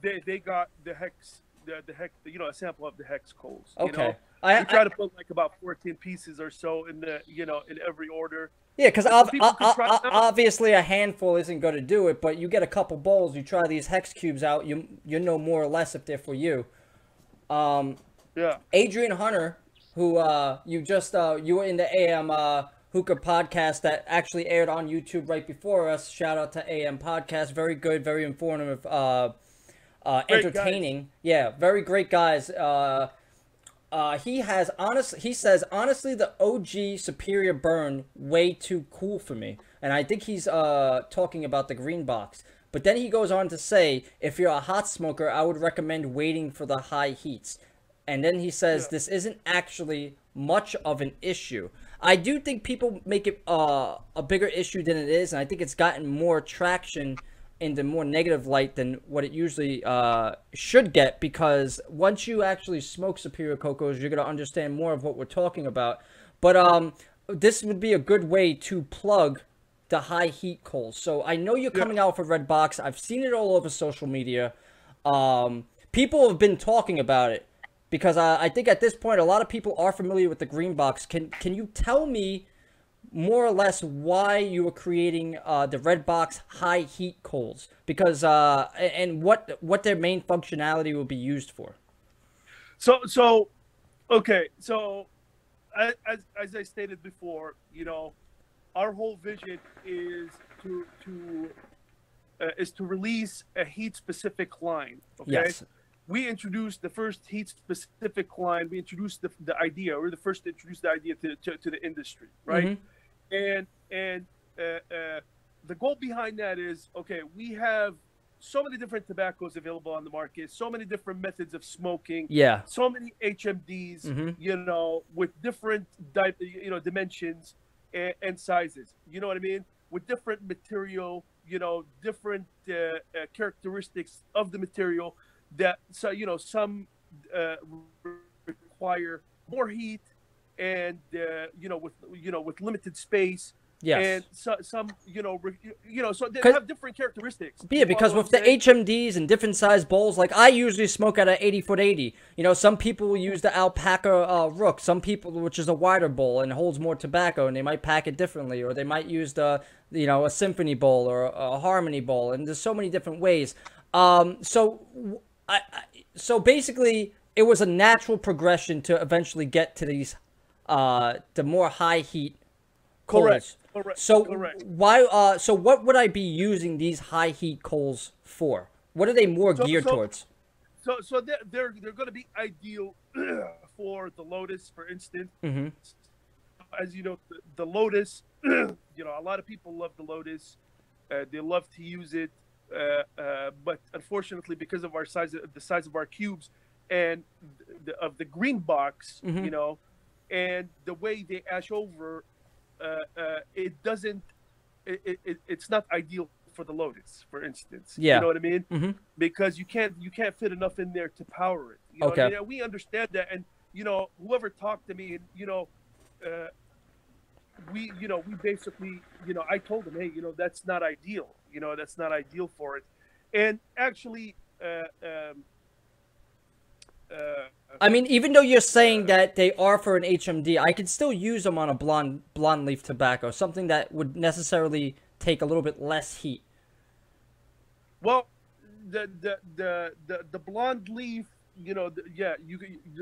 they got the hex, a sample of the hex coals. Okay. We try to put like about 14 pieces or so in in every order. Yeah, because obviously a handful isn't going to do it, but you get a couple bowls, you try these hex cubes out, you know more or less if they're for you. Yeah. Adrian Hunter, who you were in the AM Hookah podcast that actually aired on YouTube right before us. Shout out to AM podcast, very good, very informative, entertaining. Guys. Yeah, very great guys. He says honestly the OG Superior burn way too cool for me, and I think he's talking about the green box. But then he goes on to say, if you're a hot smoker, I would recommend waiting for the high heats. And then he says this isn't actually much of an issue. I do think people make it a bigger issue than it is, and I think it's gotten more traction in the more negative light than what it usually should get, because once you actually smoke Superior CoCos, you're going to understand more of what we're talking about. But this would be a good way to plug the high heat coals. So I know you're coming out for Red Box. I've seen it all over social media. People have been talking about it, because I think at this point a lot of people are familiar with the green box. Can you tell me more or less why you were creating the Red Box high heat coals, because and what their main functionality will be used for? So okay, so as I stated before, our whole vision is to release a heat specific line. Okay. Yes. We introduced the first heat-specific line. We introduced the idea. We're the first to introduce the idea to the industry, right? Mm-hmm. And the goal behind that is, okay, we have so many different tobaccos available on the market, so many different methods of smoking, Yeah. so many HMDs, you know, with different dimensions and sizes. You know what I mean? With different material, you know, different characteristics of the material. That, so you know, some uh, require more heat, and with limited space, and Yes. so, some so they 'Cause have different characteristics. You yeah, follow because what I'm with the saying? HMDs and different size bowls, like I usually smoke at a 80-foot 80. You know, some people will use the alpaca rook. Some people, which is a wider bowl and holds more tobacco, and they might pack it differently, or they might use a symphony bowl or a harmony bowl, and there's so many different ways. So basically, it was a natural progression to eventually get to these, the more high heat Correct. coals. Correct. So Correct. why? So what would I be using these high heat coals for? What are they more So geared so towards? so they're going to be ideal for the Lotus, for instance. Mm-hmm. As you know, the Lotus, you know, a lot of people love the Lotus. They love to use it, but unfortunately, because of the size of our cubes, and of the green box, Mm-hmm. you know, and the way they ash over, it doesn't. It's not ideal for the Lotus, for instance. You Yeah. know what I mean? Mm-hmm. Because you can't fit enough in there to power it. You know what I Okay. mean? And we understand that, and you know, whoever talked to me, and uh, we basically, I told them, hey, that's not ideal. That's not ideal for it. And actually, uh, I mean, even though you're saying that they are for an HMD, I could still use them on a blonde leaf tobacco, something that would necessarily take a little bit less heat. well, the blonde leaf, yeah,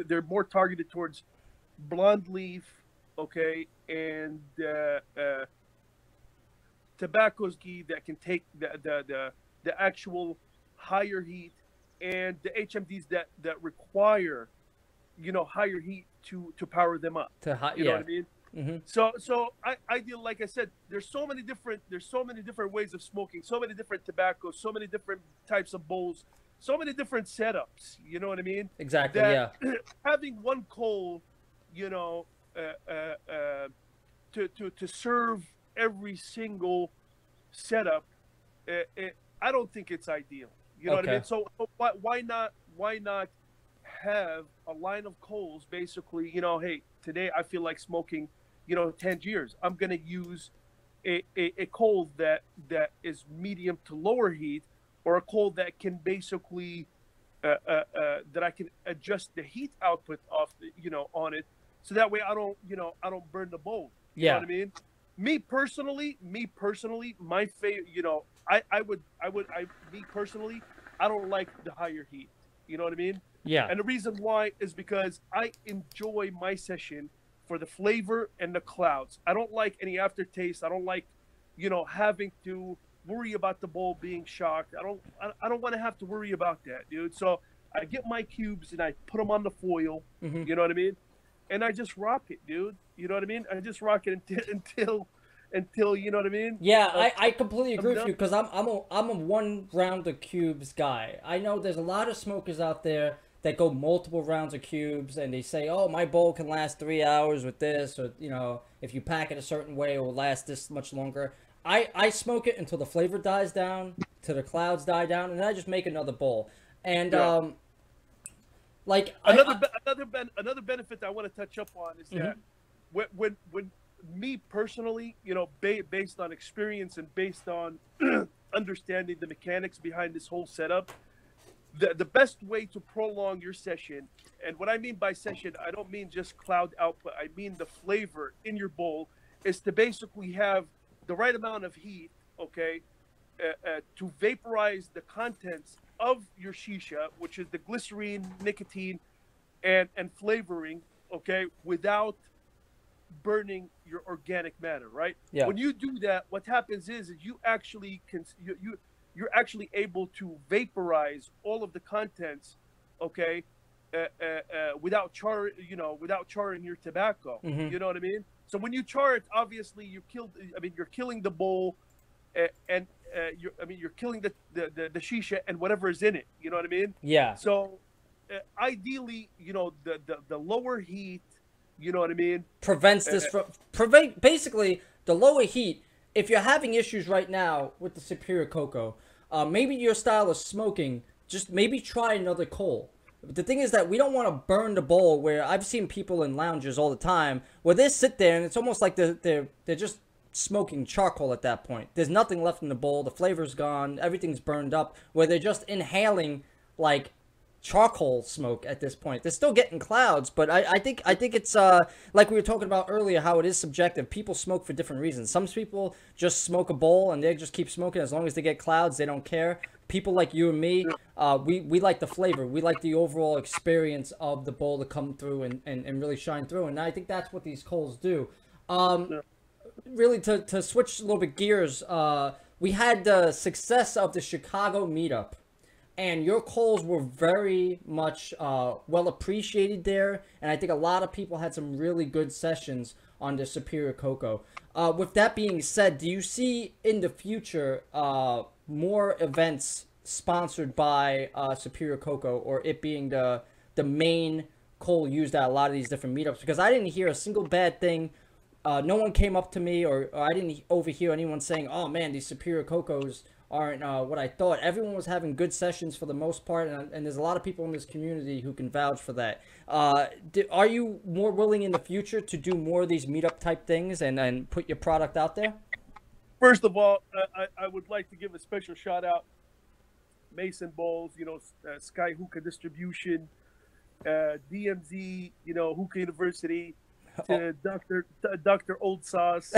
they're more targeted towards blonde leaf, okay, and tobacco's ghee that can take the actual higher heat, and the HMDs that require higher heat to power them up. You know Yeah. what I mean? Mm-hmm. So I deal, like I said, there's so many different ways of smoking, so many different tobaccos, so many different types of bowls, so many different setups. You know what I mean? Exactly. That Yeah. having one coal, to serve every single setup, I don't think it's ideal. You know what I Okay. mean? So why not have a line of coals? Basically, hey, today I feel like smoking, Tangiers. I'm gonna use a coal that is medium to lower heat, or a coal that can basically that I can adjust the heat output of on it, so that way I don't burn the bowl. You know Yeah. what I mean? Me personally, my favorite, me personally, I don't like the higher heat. You know what I mean? Yeah. And the reason why is because I enjoy my session for the flavor and the clouds. I don't like any aftertaste. I don't like, having to worry about the bowl being shocked. I don't want to have to worry about that, dude. So I get my cubes and I put them on the foil. Mm-hmm. You know what I mean? And I just rock it, dude. You know what I mean? I just rock it until you know what I mean? Yeah, I completely agree with done. you, because I'm a one round of cubes guy. I know there's a lot of smokers out there that go multiple rounds of cubes, and they say, oh, my bowl can last 3 hours with this, or if you pack it a certain way, it will last this much longer. I smoke it until the flavor dies down, till the clouds die down, and then I just make another bowl. And Yeah. like Another benefit that I want to touch up on is that Mm-hmm. when me personally, based on experience and based on understanding the mechanics behind this whole setup, the best way to prolong your session, and what I mean by session, I don't mean just cloud output, I mean the flavor in your bowl, is to basically have the right amount of heat, okay, to vaporize the contents of your shisha, which is the glycerine, nicotine, and flavoring, okay, without burning your organic matter, right? Yeah. When you do that, what happens is you actually you're actually able to vaporize all of the contents, okay, without charring your tobacco. Mm-hmm. You know what I mean? So when you char it, obviously you killed. I mean, you're killing the bowl, and you're killing the shisha and whatever is in it. You know what I mean? Yeah. So ideally, the lower heat. You know what I mean? Prevents this from basically the lower heat. If you're having issues right now with the Superior CoCo, maybe your style of smoking, just maybe try another coal. But the thing is that we don't want to burn the bowl. Where I've seen people in lounges all the time where they sit there and it's almost like they're just smoking charcoal at that point. There's nothing left in the bowl. The flavor's gone. Everything's burned up. Where they're just inhaling like charcoal smoke at this point. They're still getting clouds, but I think it's like we were talking about earlier, how it is subjective. People smoke for different reasons. Some people just smoke a bowl and they just keep smoking as long as they get clouds. They don't care. People like you and me, we like the flavor. We like the overall experience of the bowl to come through and really shine through. And I think that's what these coals do. Really, to switch a little bit gears, we had the success of the Chicago meetup. And your calls were very much well appreciated there. And I think a lot of people had some really good sessions on the Superior CoCo. With that being said, do you see in the future more events sponsored by Superior CoCo, or it being the main coal used at a lot of these different meetups? Because I didn't hear a single bad thing. No one came up to me, or I didn't overhear anyone saying, oh man, these Superior CoCos aren't what I thought. Everyone was having good sessions for the most part, and there's a lot of people in this community who can vouch for that. Are you more willing in the future to do more of these meetup type things and put your product out there? First of all, I would like to give a special shout out Mason Bowles, Sky Hookah Distribution, DMZ, Hookah University, to Dr. Old Sauce,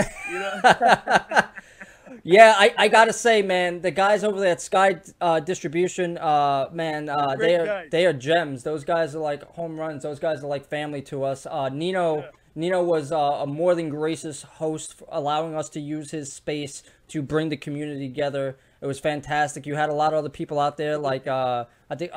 Yeah, I gotta say, man, the guys over there at Sky Distribution, man, they are gems. Those guys are like home runs. Those guys are like family to us. Nino was a more than gracious host for allowing us to use his space to bring the community together. It was fantastic. You had a lot of other people out there, like I think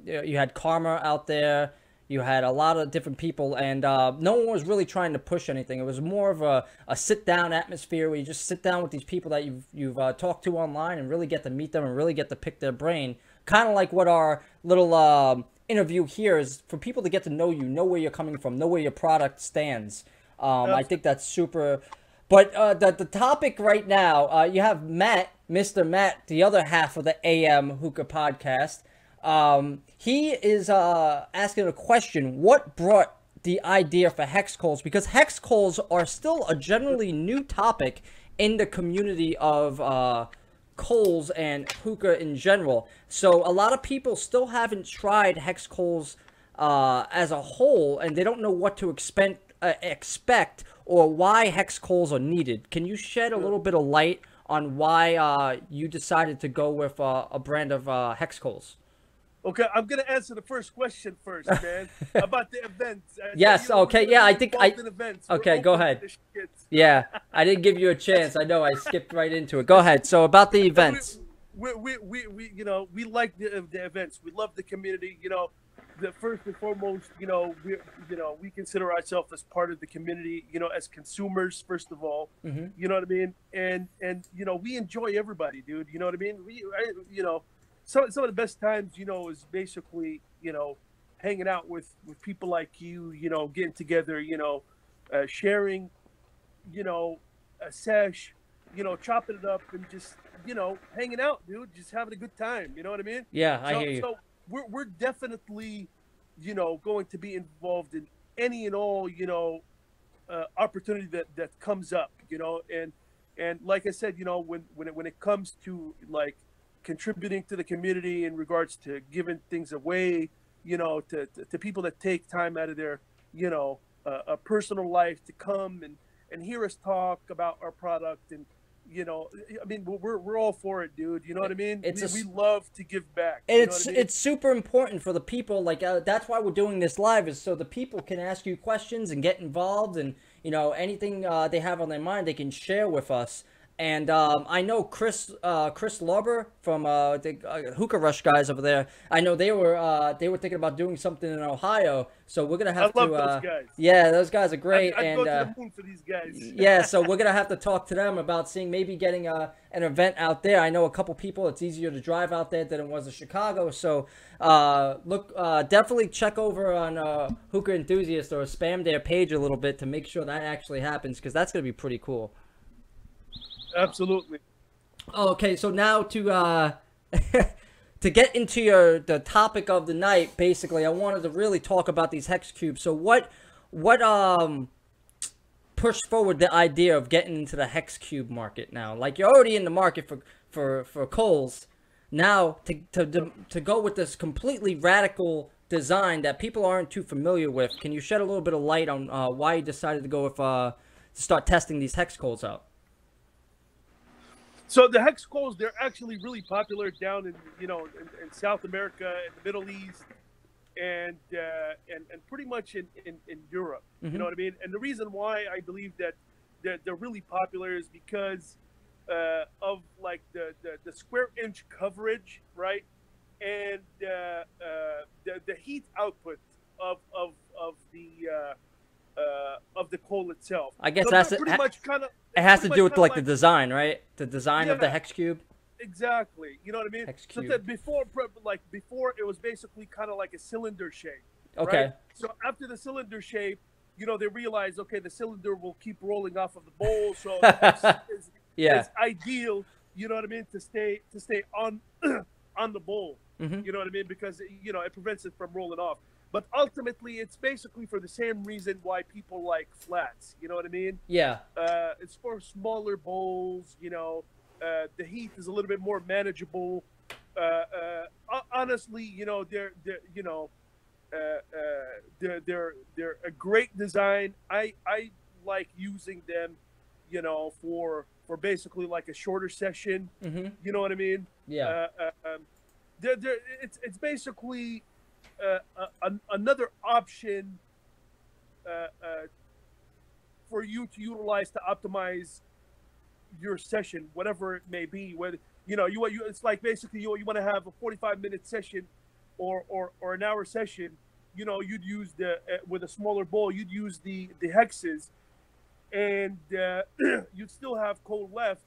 you had Karma out there. You had a lot of different people, and no one was really trying to push anything. It was more of a sit-down atmosphere where you just sit down with these people that you've talked to online and really get to meet them and really get to pick their brain. Kind of like what our little interview here is, for people to get to know you, know where you're coming from, know where your product stands. I think that's super. But the topic right now, you have Matt, Mr. Matt, the other half of the AM Hookah podcast. He is asking a question: what brought the idea for hex coals? Because hex coals are still a generally new topic in the community of coals and hookah in general. So a lot of people still haven't tried hex coals as a whole, and they don't know what to expect or why hex coals are needed. Can you shed a little bit of light on why you decided to go with a brand of hex coals? Okay, I'm gonna answer the first question first, man, about the events. Yes. Okay. Yeah. I think events. Okay. Go ahead. Yeah. I didn't give you a chance. I know. I skipped right into it. Go ahead. So about the events. We like the events. We love the community. The first and foremost, we consider ourselves as part of the community. As consumers, first of all. Mm-hmm. You know what I mean? And we enjoy everybody, dude. You know what I mean? Some of the best times, is basically, hanging out with people like you, getting together, sharing, a sesh, chopping it up and just, hanging out, dude, just having a good time. You know what I mean? Yeah, I hear you. So we're definitely, going to be involved in any and all, opportunity that comes up, and like I said, when it comes to like contributing to the community in regards to giving things away, to people that take time out of their, a personal life to come and hear us talk about our product. And, I mean, we're all for it, dude. You know what I mean? We love to give back. And it's super important for the people. Like, that's why we're doing this live, is so the people can ask you questions and get involved, and, anything they have on their mind, they can share with us. And I know Chris Lauber from the Hookah Rush guys over there. I know they were thinking about doing something in Ohio. So we're gonna have I love to. those guys. Yeah, those guys are great. I'd and go to the moon for these guys. yeah, so we're gonna have to talk to them about seeing maybe getting an event out there. I know a couple people. It's easier to drive out there than it was in Chicago. So definitely check over on Hookah Enthusiast or spam their page a little bit to make sure that actually happens, because that's gonna be pretty cool. Absolutely. Okay, so now to to get into the topic of the night, basically, I wanted to really talk about these hex cubes. So what pushed forward the idea of getting into the hex cube market now? Like, you're already in the market for coals. Now to go with this completely radical design that people aren't too familiar with, can you shed a little bit of light on why you decided to go with to start testing these hex coals out? So the hex coals, they're actually really popular down in in South America, in the Middle East, and pretty much in Europe. Mm-hmm. You know what I mean? And the reason why I believe that they're really popular is because of like the square inch coverage, right? And the heat output of the coal itself. I guess so that's pretty much kind of. It has to do with like the design, right? The design of the hex cube. Exactly. You know what I mean? Hex so cube. that before it was basically kind of like a cylinder shape. Okay. Right? So after the cylinder shape, they realized, okay, the cylinder will keep rolling off of the bowl, so it's ideal. You know what I mean? To stay on on the bowl. Mm-hmm. You know what I mean? Because it prevents it from rolling off. But ultimately, it's basically for the same reason why people like flats. You know what I mean? Yeah. It's for smaller bowls. The heat is a little bit more manageable. Honestly, they're a great design. I like using them, for basically like a shorter session. Mm-hmm. You know what I mean? Yeah. It's basically another option for you to utilize to optimize your session, whatever it may be. Whether it's like basically you want to have a 45-minute session or an hour session. You'd use with a smaller bowl. You'd use the hexes, and you'd still have coal left,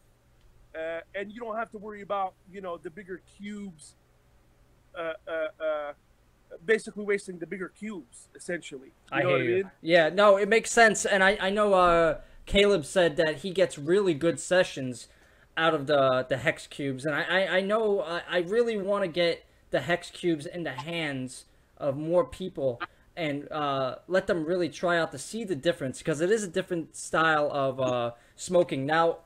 and you don't have to worry about the bigger cubes. Basically wasting the bigger cubes, essentially. You know what I mean? Yeah, no, it makes sense. And I know Caleb said that he gets really good sessions out of the hex cubes. And I know I really want to get the hex cubes in the hands of more people and let them really try out to see the difference, because it is a different style of smoking. Now,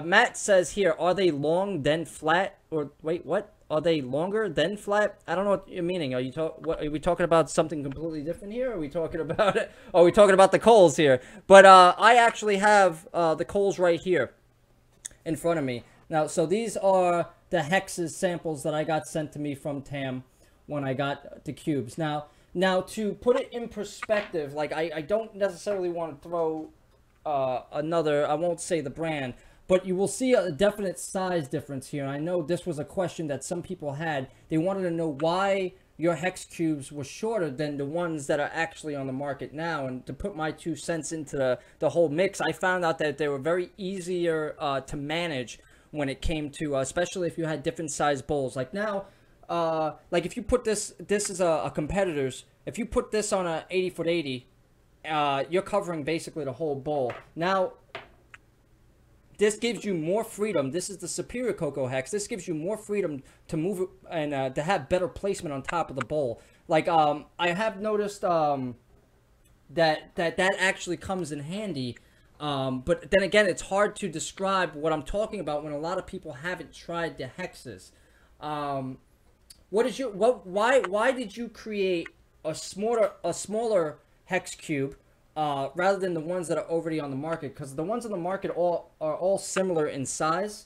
Matt says here, are they long then flat? Or wait, what? Are they longer than flat? I don't know what you're meaning. Are we talking about something completely different here? Are we talking about it? Are we talking about the coals here? But I actually have the coals right here in front of me. Now, so these are the hexes samples that I got sent to me from Tam when I got the cubes. Now to put it in perspective, like I don't necessarily want to throw I won't say the brand, but you will see a definite size difference here. I know this was a question that some people had. They wanted to know why your hex cubes were shorter than the ones that are actually on the market now. And to put my 2 cents into the whole mix, I found out that they were very easier to manage when it came to, especially if you had different size bowls. Like now, like if you put this is a competitor's, if you put this on a 80x80, you're covering basically the whole bowl. Now, this gives you more freedom. This is the Superior CoCo Hex. This gives you more freedom to move it and to have better placement on top of the bowl. Like, I have noticed that actually comes in handy. But then again, it's hard to describe what I'm talking about when a lot of people haven't tried the hexes. Why did you create a smaller hex cube rather than the ones that are already on the market? Because the ones on the market are all similar in size,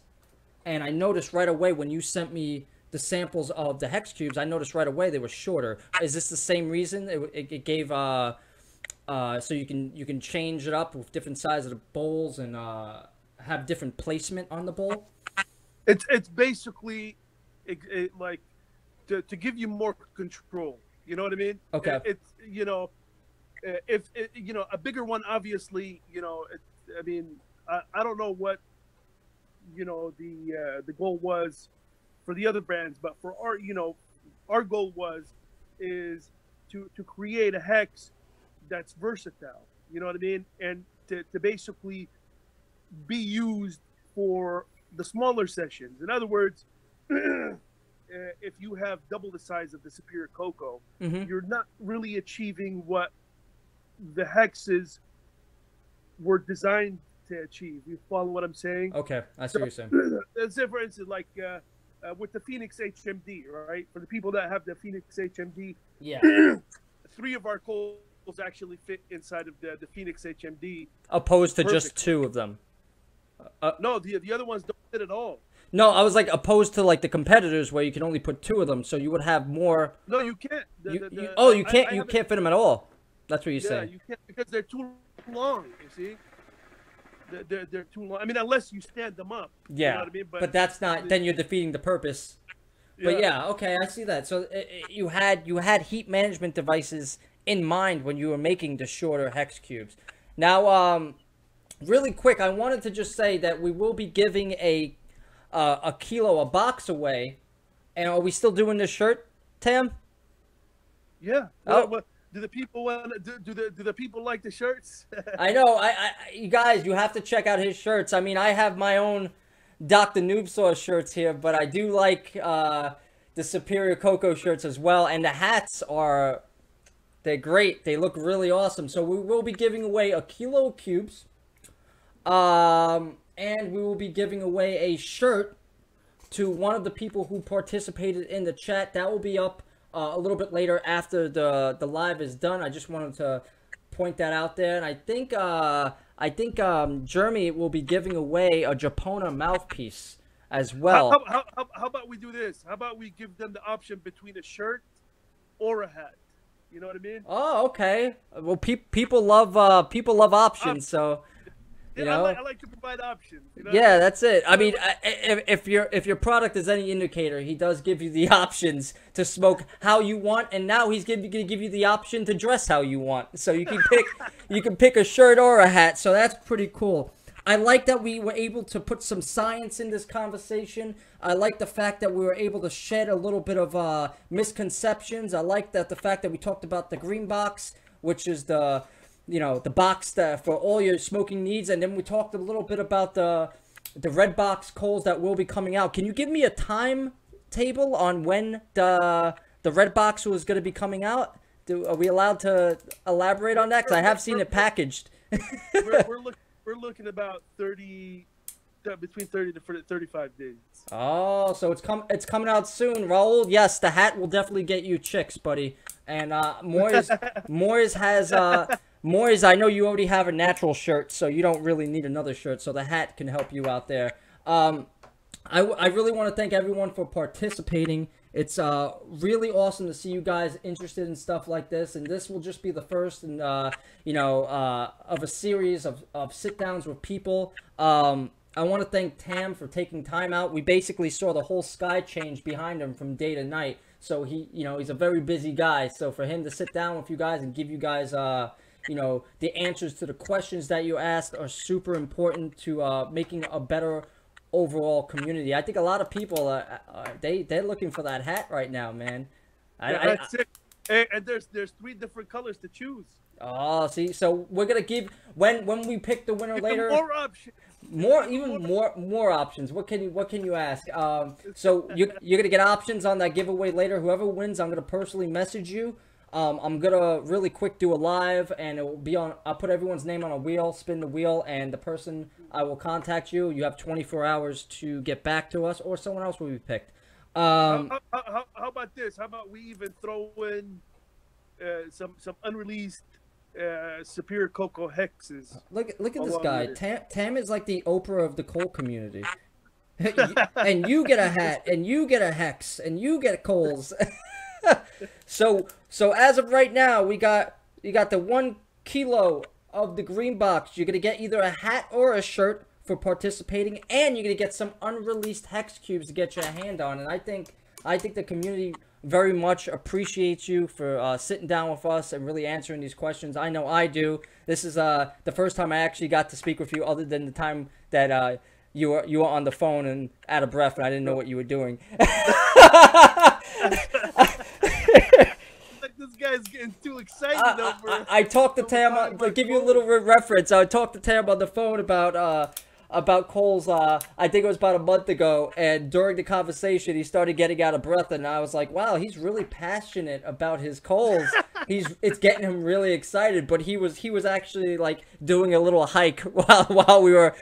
and I noticed right away when you sent me the samples of the hex cubes, I noticed right away they were shorter. Is this the same reason? It gave so you can change it up with different sizes of bowls and have different placement on the bowl? It's basically like to give you more control. You know what I mean? Okay. It's if a bigger one, obviously, I mean, I don't know what the goal was for the other brands, but for our goal is to create a hex that's versatile. You know what I mean? And to basically be used for the smaller sessions. In other words, if you have double the size of the Superior CoCo, you're not really achieving what the hexes were designed to achieve. You follow what I'm saying? Okay, I see what you're saying. Let's say, for instance, like with the Phoenix HMD, right? For the people that have the Phoenix HMD, yeah, 3 of our coils actually fit inside of the Phoenix HMD, opposed to just 2 of them. No, the other ones don't fit at all. No, I was like opposed to like the competitors where you can only put 2 of them, so you would have more. No, you can't. You can't. You can't fit them at all. That's what you're saying. Yeah, you can't because they're too long. You see, they're too long. I mean, unless you stand them up. Yeah, you know what I mean? But that's not. Then you're defeating the purpose. But yeah, okay, I see that. So you had heat management devices in mind when you were making the shorter hex cubes. Now, really quick, I wanted to just say that we will be giving a box away. And are we still doing this shirt, Tam? Yeah. Oh. Well, do the people want? Do the people like the shirts? I know. You guys, you have to check out his shirts. I mean, I have my own Dr. Noobsauce shirts here, but I do like the Superior CoCo shirts as well. And the hats they're great. They look really awesome. So we will be giving away a kilo of cubes. And we will be giving away a shirt to one of the people who participated in the chat. That will be up a little bit later after the live is done. I just wanted to point that out there. And I think Jeremy will be giving away a Japona mouthpiece as well. How about we do this? How about we give them the option between a shirt or a hat? You know what I mean? Oh, okay. Well, people love options, so. You know? I like to provide options. You know? Yeah, that's it. I mean, if your product is any indicator, he does give you the options to smoke how you want, and now he's going to give you the option to dress how you want. So you can pick a shirt or a hat. So that's pretty cool. I like that we were able to put some science in this conversation. I like the fact that we were able to shed a little bit of misconceptions. I like that the fact that we talked about the green box, which is the box that for all your smoking needs, and then we talked a little bit about the red box coals that will be coming out. Can you give me a timetable on when the red box was going to be coming out? Are we allowed to elaborate on that? Because I have seen it packaged. we're looking about between 30 to 35 days. Oh, so it's coming out soon, Raul. Yes, the hat will definitely get you chicks, buddy. And Moyes has Moyes, I know you already have a natural shirt, so you don't really need another shirt, so the hat can help you out there. I really want to thank everyone for participating. It's really awesome to see you guys interested in stuff like this, and this will just be the first of a series of sit-downs with people. I want to thank Tam for taking time out. We basically saw the whole sky change behind him from day to night, so he's a very busy guy. So for him to sit down with you guys and give you guys the answers to the questions that you asked are super important to making a better overall community. I think a lot of people they're looking for that hat right now, man. That's it. And there's 3 different colors to choose. Oh, see, so we're gonna give when we pick the winner later. More options. More options. What can you ask? So you're gonna get options on that giveaway later. Whoever wins, I'm gonna personally message you. I'm gonna really quick do a live, and it will be on. I'll put everyone's name on a wheel, spin the wheel, and the person I will contact you. You have 24 hours to get back to us, or someone else will be picked. How about this? How about we even throw in some unreleased Superior CoCo hexes? Look at this guy. Tam is like the Oprah of the coal community. And you get a hat, and you get a hex, and you get coals. So as of right now, you got the 1 kilo of the green box. You're gonna get either a hat or a shirt for for participating, and you're gonna get some unreleased hex cubes to get your hand on. And I think the community very much appreciates you for sitting down with us and really answering these questions. I know I do. This is the first time I actually got to speak with you, other than the time that you were on the phone and out of breath, and I didn't know what you were doing. Like this guy's getting too excited over. I talked to Tam. To give you a little reference, I talked to Tam on the phone about Coles. I think it was about a month ago, and during the conversation, he started getting out of breath, and I was like, "Wow, he's really passionate about his Coles. It's getting him really excited." But he was actually like doing a little hike while we were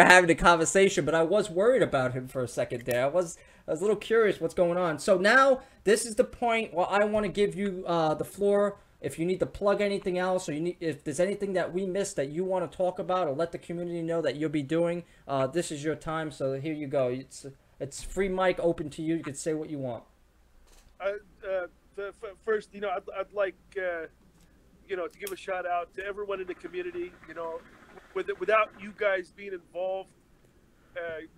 having the conversation. But I was worried about him for a second there. I was a little curious what's going on. So now this is the point where I want to give you the floor. If you need to plug anything else, or if there's anything that we missed that you want to talk about, or let the community know that you'll be doing, this is your time. So here you go. It's free mic open to you. You can say what you want. First, I'd like to give a shout out to everyone in the community. Without you guys being involved,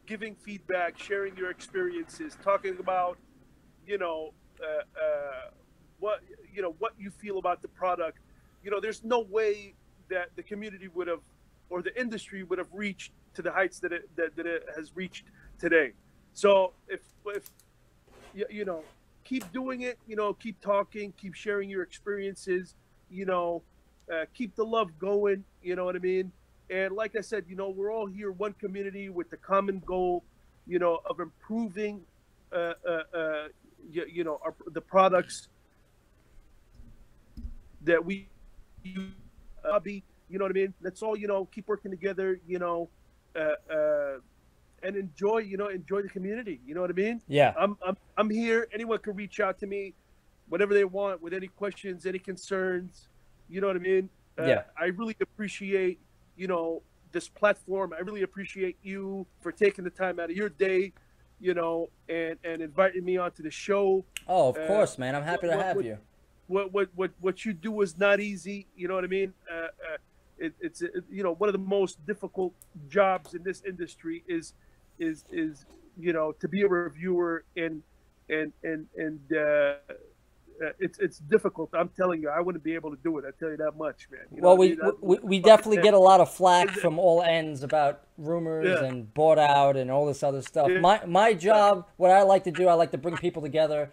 giving feedback, sharing your experiences, talking about, what you feel about the product. There's no way that the community would have, or the industry would have reached to the heights that it has reached today. So if keep doing it, keep talking, keep sharing your experiences, keep the love going, you know what I mean? And like I said, we're all here, one community with the common goal, of improving, the products that we hobby, you know what I mean? Let's all, keep working together, and enjoy the community. You know what I mean? Yeah. I'm here. Anyone can reach out to me, whatever they want, with any questions, any concerns. You know what I mean? Yeah. I really appreciate, this platform. I really appreciate you for taking the time out of your day, and inviting me onto the show. Oh, of course, man. I'm happy to have you. What you do is not easy. You know what I mean? It's one of the most difficult jobs in this industry is to be a reviewer, and it's difficult. I'm telling you, I wouldn't be able to do it. I tell you that much, man. Well, we definitely get a lot of flack from all ends about rumors and bought out and all this other stuff. My job, what I like to do, I like to bring people together.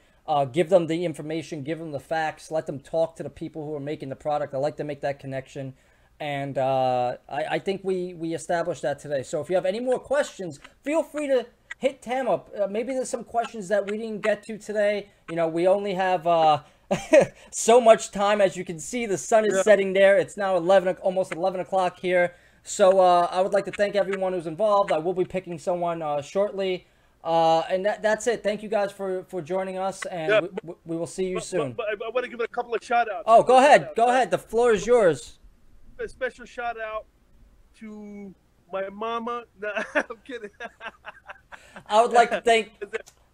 Give them the information, give them the facts, let them talk to the people who are making the product. I like to make that connection, and I think we established that today. So if you have any more questions, feel free to hit Tam up. Maybe there's some questions that we didn't get to today. We only have so much time. As you can see, the sun is setting there. It's now almost 11 o'clock here. So I would like to thank everyone who's involved. I will be picking someone shortly. And that's it. Thank you guys for joining us, and we will see you soon. But I want to give a couple of shout outs. Oh, go ahead. Go ahead. The floor is yours. A special shout out to my mama. No, I'm kidding. I would like to thank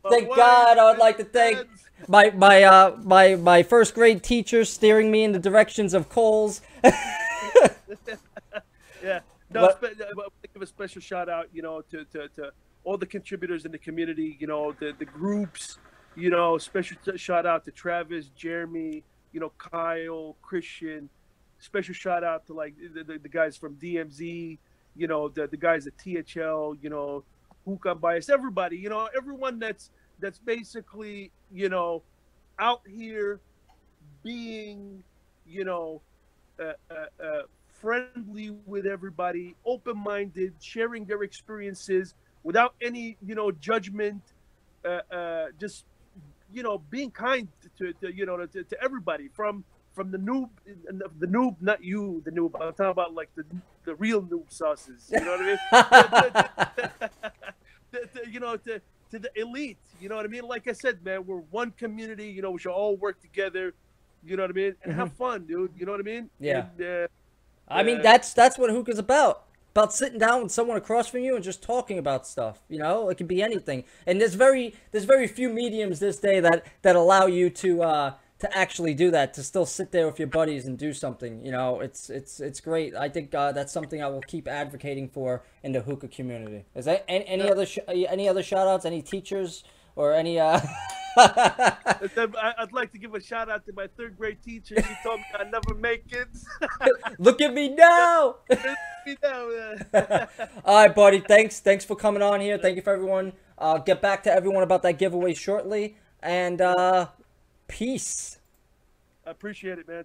God. I would like to thank my first grade teacher steering me in the directions of Coles. Yeah. No, I want to give a special shout out, to all the contributors in the community, the groups, special shout out to Travis, Jeremy, Kyle, Christian. Special shout out to the guys from DMZ, the guys at THL, HOOKAH Bias, everybody, everyone that's basically, out here being, friendly with everybody, open-minded, sharing their experiences without any, judgment, just, being kind to everybody, from the noob, not you, the noob. I'm talking about like the real noob sauces. You know what I mean? To the elite. You know what I mean? Like I said, man, we're one community. We should all work together. You know what I mean? And have fun, dude. You know what I mean? Yeah. And, I mean, that's what Hookah's about. About sitting down with someone across from you and just talking about stuff. It can be anything. And there's very few mediums this day that allow you to to actually do that, to still sit there with your buddies and do something. You know, it's great. I think that's something I will keep advocating for in the hookah community. Is there any other shout outs? Any teachers or any? I'd like to give a shout out to my third grade teacher. She told me I'd never make it. Look at me now. All right, buddy. Thanks for coming on here. Thank you for everyone. I'll get back to everyone about that giveaway shortly. And peace. I appreciate it, man.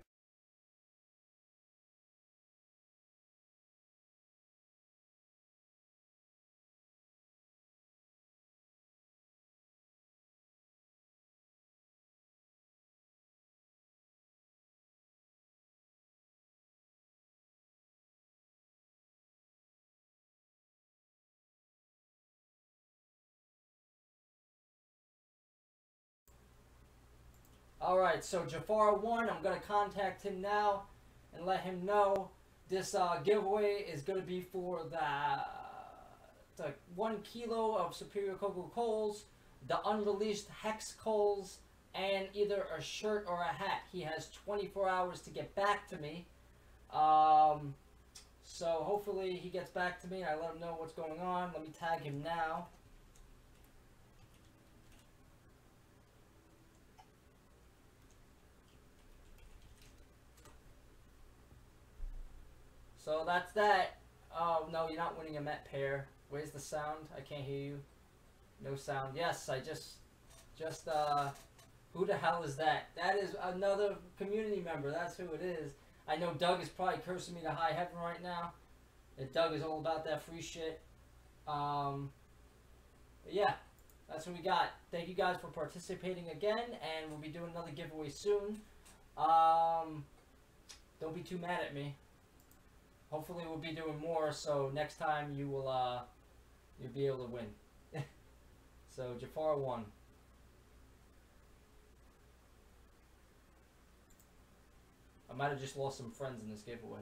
All right, so Jafar won. I'm gonna contact him now and let him know this giveaway is gonna be for the 1 kilo of Superior Cocoa coals, the unreleased hex coals, and either a shirt or a hat. He has 24 hours to get back to me. So hopefully he gets back to me and I let him know what's going on. Let me tag him now. So that's that. Oh, no, you're not winning a Met pair. Where's the sound? I can't hear you. No sound. Yes, I just, who the hell is that? That is another community member. That's who it is. I know Doug is probably cursing me to high heaven right now. And Doug is all about that free shit. But yeah, that's what we got. Thank you guys for participating again, and we'll be doing another giveaway soon. Don't be too mad at me. Hopefully we'll be doing more, so next time you will you'll be able to win. So Jafar won. I might have just lost some friends in this giveaway.